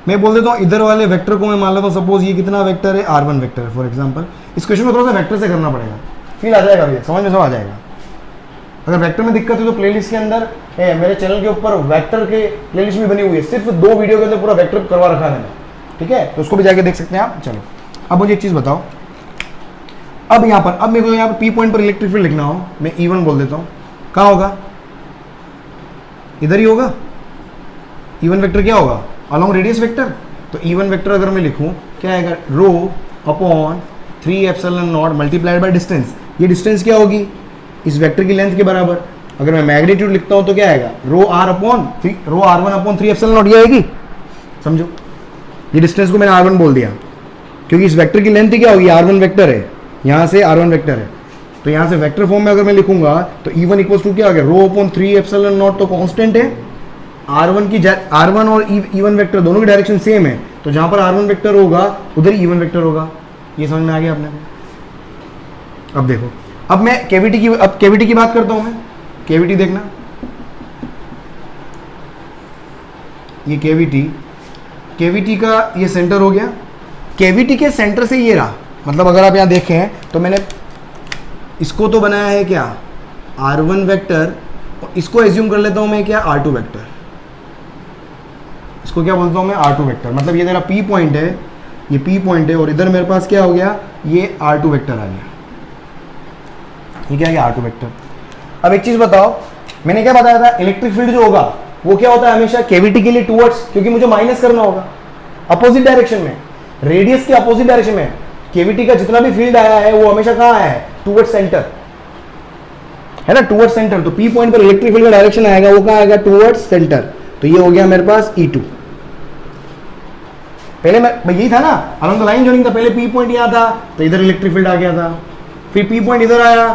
मैं बोल देता हूँ इधर वाले वेक्टर को मैं मान लेता हूँ, सपोज ये कितना वेक्टर है, R1 वेक्टर है फॉर एग्जांपल। इस क्वेश्चन में थोड़ा सा वेक्टर से करना पड़ेगा, फील आ जाएगा भैया, समझ में सब आ जाएगा। अगर वेक्टर में दिक्कत है तो प्लेलिस्ट के अंदर मेरे चैनल के ऊपर वेक्टर के प्लेलिस्ट भी बनी हुई है, सिर्फ 2 वीडियो के अंदर पूरा वेक्टर करवा रखा है मैंने, ठीक है, तो उसको भी जाके देख सकते हैं आप। चलो अब मुझे एक चीज़ बताओ, अब यहाँ पर, अब मेरे को यहाँ पर पी पॉइंट पर इलेक्ट्रिक फील्ड लिखना हो, मैं E1 बोल देता हूँ, कहाँ होगा, इधर ही होगा। E1 वेक्टर क्या होगा, अलॉन्ग रेडियस वेक्टर। तो E1 वेक्टर अगर मैं लिखूँ क्या आएगा, रो upon 3 epsilon naught multiplied by distance. ये डिस्टेंस क्या होगी, इस वेक्टर की लेंथ के बराबर। अगर मैं मैग्नीट्यूड लिखता हूँ तो क्या आएगा, रो R1 अपॉन 3 एप्सिलॉन नॉट, ये आएगी। समझो, ये डिस्टेंस को मैंने R1 बोल दिया क्योंकि इस वेक्टर की लेंथ क्या होगी, R1 वेक्टर है, यहाँ से R1 वेक्टर है, तो यहाँ से वेक्टर फॉर्म में अगर मैं लिखूंगा तो E1 इक्वल टू क्या आ गया, रो अपॉन 3 एप्सिलॉन नॉट, तो कांस्टेंट है। R1 और E1 वेक्टर दोनों की डायरेक्शन सेम है, तो जहां पर R1 वेक्टर होगा उधर E1 वेक्टर होगा। ये समझ में आ गया आपने को। अब देखो, अब मैं कैविटी की बात करता हूं, मैं कैविटी देखना, ये कैविटी का ये सेंटर हो गया, कैविटी के सेंटर से ये रहा, मतलब अगर आप यहां देखें तो मैंने इसको तो बनाया है क्या, R1 वेक्टर, इसको एज्यूम कर लेता हूं मैं क्या, R2 वेक्टर, इसको क्या बोलता हूं मैं, R2 वेक्टर। मतलब ये मेरा P पॉइंट है, ये P पॉइंट है, और इधर मेरे पास क्या हो गया, ये R2 वेक्टर आ गया, ये क्या है, R2 वेक्टर। अब एक चीज बताओ, मैंने क्या बताया था, इलेक्ट्रिक फील्ड जो होगा वो क्या होता है हमेशा कैविटी के लिए टूवर्ड्स, क्योंकि मुझे माइनस करना होगा अपोजिट डायरेक्शन में, रेडियस के अपोजिट डायरेक्शन में। कैविटी का जितना भी फील्ड आया है वो हमेशा कहाँ आया है, टूवर्ड्स सेंटर, है ना, टूवर्ड्स सेंटर। तो P पॉइंट पर इलेक्ट्रिक फील्ड का डायरेक्शन आएगा, वो कहाँ आएगा, टूवर्ड्स सेंटर। तो ये हो गया मेरे पास E2। पहले मैं यही था ना, अलोंग द लाइन जॉइनिंग था, पहले P पॉइंट यहाँ था तो इधर इलेक्ट्रिक फील्ड आ गया था, फिर P पॉइंट इधर आया,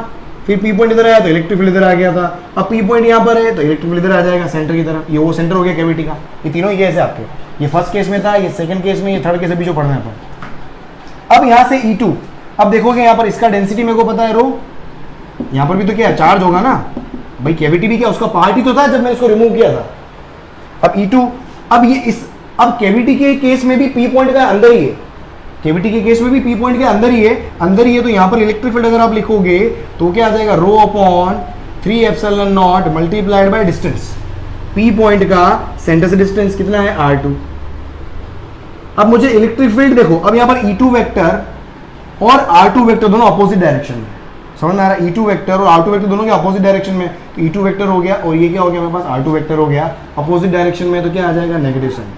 फिर P पॉइंट इधर आया तो इलेक्ट्रिक फील्ड इधर आ गया था। अब P पॉइंट यहाँ पर है तो इलेक्ट्रिक फील्ड इधर आ जाएगा सेंटर की तरफ। ये वो सेंटर हो गया कैविटी का। ये तीनों ही केस है आपके, ये फर्स्ट केस में था, ये सेकंड केस में, ये थर्ड केस अभी जो पढ़ना है अपन। अब यहाँ से E2, अब देखोगे यहाँ पर इसका डेंसिटी मेरे को पता है रो, यहाँ पर भी तो क्या चार्ज होगा ना भाई, कैविटी भी क्या उसका पार्ट ही तो था जब मैंने इसको रिमूव किया था। अब E2, अब ये अब कैविटी के केस में भी P पॉइंट का अंदर ही है, कैविटी के केस में भी P पॉइंट के अंदर ही है, तो यहाँ पर इलेक्ट्रिक फील्ड अगर आप लिखोगे तो क्या आ जाएगा, रो upon 3 epsilon naught multiplied by distance. P point का सेंटर से डिस्टेंस कितना है, R2। अब मुझे इलेक्ट्रिक फील्ड देखो, अब यहाँ पर E2 वेक्टर और R2 वेक्टर दोनों अपोजिट डायरेक्शन में, समझ में आ रहा है, E2 वेक्टर और R2 वेक्टर दोनों के अपोजिट डायरेक्शन में। तो E2 वेक्टर हो गया और ये क्या हो गया मेरे पास, R2 वेक्टर हो गया अपोजिट डायरेक्शन में, तो क्या आ जाएगा, नेगेटिव साइन।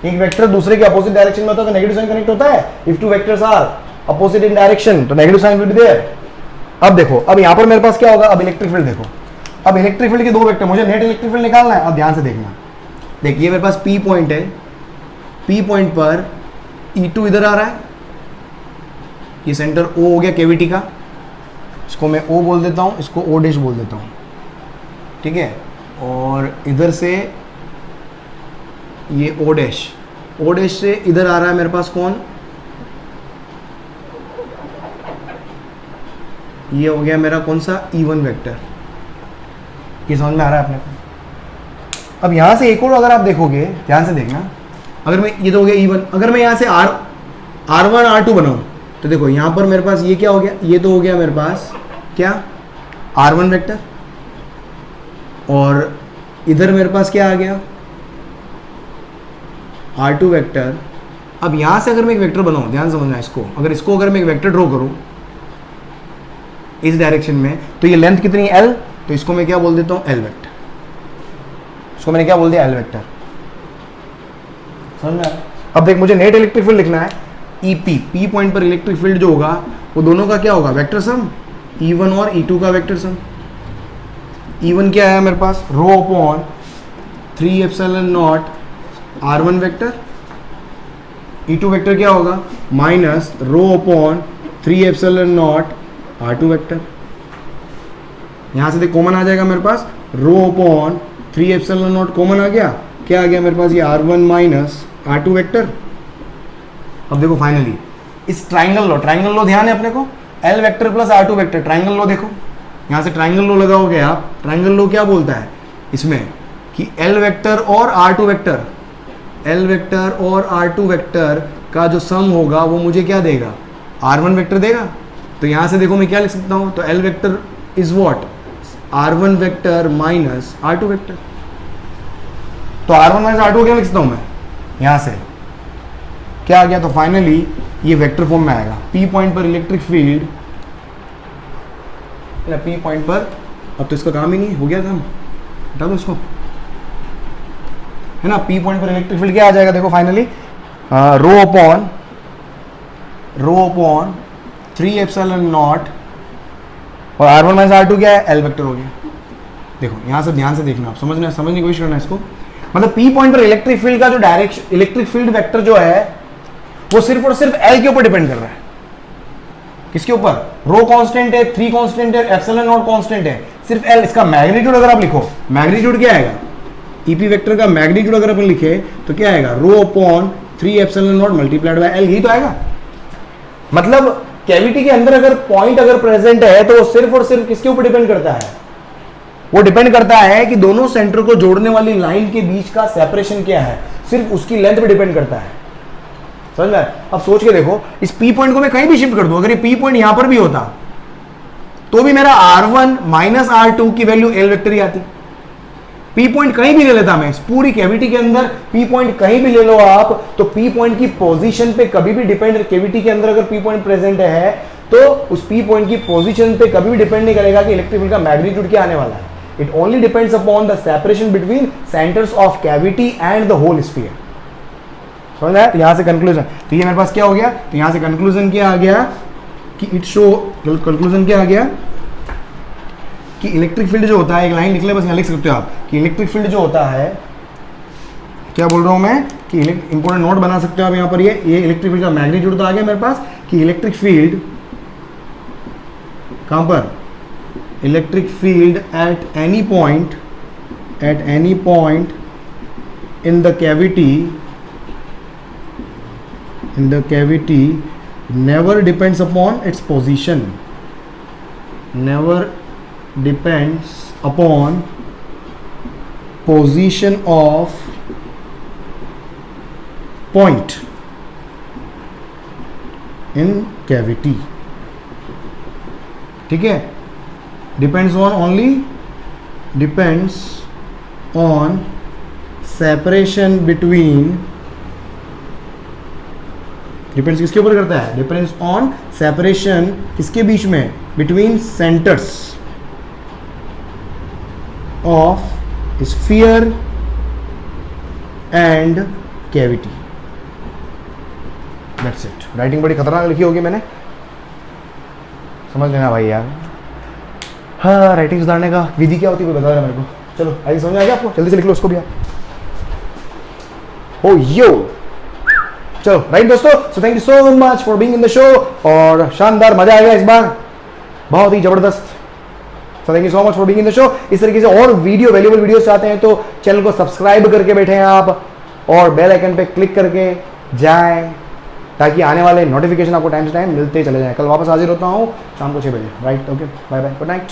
एक वेक्टर दूसरे के अपोजिट डायरेक्शन में होता है तो नेगेटिव साइन कनेक्ट होता है। If two vectors are opposite in direction तो negative sign will be there. अब देखो, अब यहाँ पर मेरे पास क्या होगा, अब इलेक्ट्रिक फील्ड देखो, अब इलेक्ट्रिक फील्ड के 2 वेक्टर, मुझे नेट इलेक्ट्रिक फील्ड निकालना है। अब ध्यान से देखना, देखिए मेरे पास P पॉइंट है, P पॉइंट पर E2 इधर आ रहा है, ये सेंटर O हो गया कैविटी का, इसको मैं O बोल देता हूँ, इसको O डैश बोल देता हूँ, ठीक है। और इधर से ये O डैश से इधर आ रहा है मेरे पास कौन, ये हो गया मेरा कौन सा, E1 वेक्टर। ये समझ में आ रहा है अपने को। अब यहाँ से एक और अगर आप देखोगे, ध्यान से देखना, अगर मैं ये तो हो गया E1, अगर मैं यहाँ से R1 R2 बनाऊँ तो देखो यहाँ पर मेरे पास ये क्या हो गया, ये तो हो गया मेरे पास क्या, R1 वेक्टर, और इधर मेरे पास क्या आ गया, R2 वेक्टर। अब यहाँ से अगर मैं एक वेक्टर बनाऊँ, ध्यान समझना इसको, अगर मैं एक वेक्टर ड्रॉ करूँ इस डायरेक्शन में, तो ये लेंथ कितनी है, L, तो इसको मैं क्या बोल देता हूँ, L वेक्टर। इसको मैंने क्या बोल दिया, L वेक्टर। समझ में आ रहा है? अब देख, मुझे नेट इलेक्ट्रिक फील्ड लिखना है, EP, P पॉइंट पर इलेक्ट्रिक फील्ड जो होगा वो दोनों का क्या होगा, वेक्टर सम, E1 और E2 का वेक्टर सम। E1 क्या है मेरे पास, rho upon 3 epsilon naught R1 vector, E2 vector क्या होगा, minus rho upon 3 epsilon naught R2 vector. यहां से देख कॉमन आ जाएगा मेरे पास, rho upon 3 epsilon naught common आ गया, क्या आ गया मेरे पास, ये R1 माइनस R2 वेक्टर। अब देखो फाइनली इस ट्राइंगल लो ध्यान है अपने को, L vector plus R2 vector, triangle लो देखो, यहां से ट्राइंगल लो लगाओगे आप, ट्राइंगल लो क्या बोलता है इसमें कि L वेक्टर और R2 वेक्टर, L वेक्टर और R2 वेक्टर का जो सम होगा वो मुझे क्या देगा, R1 वेक्टर देगा। तो यहां से देखो मैं क्या लिख सकता हूं, तो L vector is what, R1 vector minus R2 vector. तो R1 माइनस R2 क्या लिख सकता हूं मैं, यहां से क्या आ गया, तो फाइनली ये वेक्टर फॉर्म में आएगा। P पॉइंट पर इलेक्ट्रिक फील्ड, P पॉइंट पर, अब तो इसका काम ही नहीं हो गया काम, हटा दो इसको, है ना। P पॉइंट पर इलेक्ट्रिक फील्ड क्या आ जाएगा, देखो finally row upon 3 epsilon not, और R1 माइनस R2 क्या है, L वेक्टर हो गया। देखो यहां से ध्यान से देखना, आप समझने की कोशिश करना इसको, मतलब P पॉइंट पर इलेक्ट्रिक फील्ड का जो डायरेक्शन, इलेक्ट्रिक फील्ड वेक्टर जो है वो सिर्फ और सिर्फ L के ऊपर डिपेंड कर रहा है। किसके ऊपर, रो कांस्टेंट है, 3 कांस्टेंट है, एप्सिलॉन नॉट कांस्टेंट है, सिर्फ L। इसका मैग्नीट्यूड अगर आप लिखो, मैग्नीट्यूड क्या आएगा, EP वेक्टर का मैग्नीट्यूड अगर अपन लिखे तो क्या आएगा, रो upon 3 epsilon naught multiplied bye L, यही तो आएगा। मतलब कैविटी के अंदर अगर पॉइंट अगर प्रेजेंट है तो वो सिर्फ और सिर्फ किसके ऊपर डिपेंड करता है, वो डिपेंड करता है कि दोनों सेंटर को जोड़ने वाली लाइन के बीच का सेपरेशन क्या है, सिर्फ उसकी लेंथ पे डिपेंड करता है। समझ में? अब सोच के देखो, इस P पॉइंट को मैं कहीं भी शिफ्ट कर दूं, अगर ये P पॉइंट यहां पर भी होता तो भी मेरा R1 माइनस R2 की वैल्यू L वेक्टर ही आती। P पॉइंट कहीं भी ले लेता मैं, इस पूरी कैविटी के अंदर P पॉइंट कहीं भी ले लो आप, तो P पॉइंट की पोजीशन पे कभी भी डिपेंड, कैविटी के अंदर अगर P पॉइंट प्रेजेंट है तो उस P पॉइंट की पोजीशन पे कभी भी डिपेंड नहीं करेगा कि इलेक्ट्रिक फील्ड का मैग्नीट्यूड क्या आने वाला है। It only depends upon the separation between centres of cavity and the whole sphere. समझ आया? तो यहां से कंक्लूजन, तो ये मेरे पास क्या हो गया, तो यहां से कंक्लूजन क्या आ गया कि इट शो, कंक्लूजन क्या आ गया कि इलेक्ट्रिक फील्ड जो होता है, एक लाइन लिख ले बस, यहां लिख सकते हो आप कि इलेक्ट्रिक फील्ड जो होता है, क्या बोल रहा हूं मैं कि इंपॉर्टेंट नोट बना सकते हो आप यहां पर, ये इलेक्ट्रिक फील्ड का मैग्नीट्यूड तो आ गया मेरे पास कि इलेक्ट्रिक फील्ड कहां पर, electric field at any point in the cavity never depends upon its position, never depends upon position of point in cavity। ठीक है, depends on separation between, depends किसके ऊपर करता है, डिपेंड्स ऑन सेपरेशन किसके बीच में, between centres of sphere and cavity. That's it. Writing बड़ी खतरनाक लिखी होगी मैंने, समझ लेना भाई यार। हाँ, राइटिंग सुधारने का विधि क्या होती है बता देना मेरे को। चलो आइए, समझ आ गया आपको, जल्दी से लिख लो उसको भी आप। ओ यो, चलो राइट दोस्तों, so thank you so much for being in the show, और शानदार मजा आएगा इस बार, बहुत ही जबरदस्त। So thank you so much for being in the show. इस तरीके से और वीडियो, वैल्यूएबल वीडियो चाहते हैं तो चैनल को सब्सक्राइब करके बैठे हैं आप, और बेल आइकन पे क्लिक करके जाएं ताकि आने वाले नोटिफिकेशन आपको टाइम से टाइम मिलते चले जाएं। कल वापस हाजिर होता हूँ शाम को 6 बजे। Right, okay, bye bye, good night.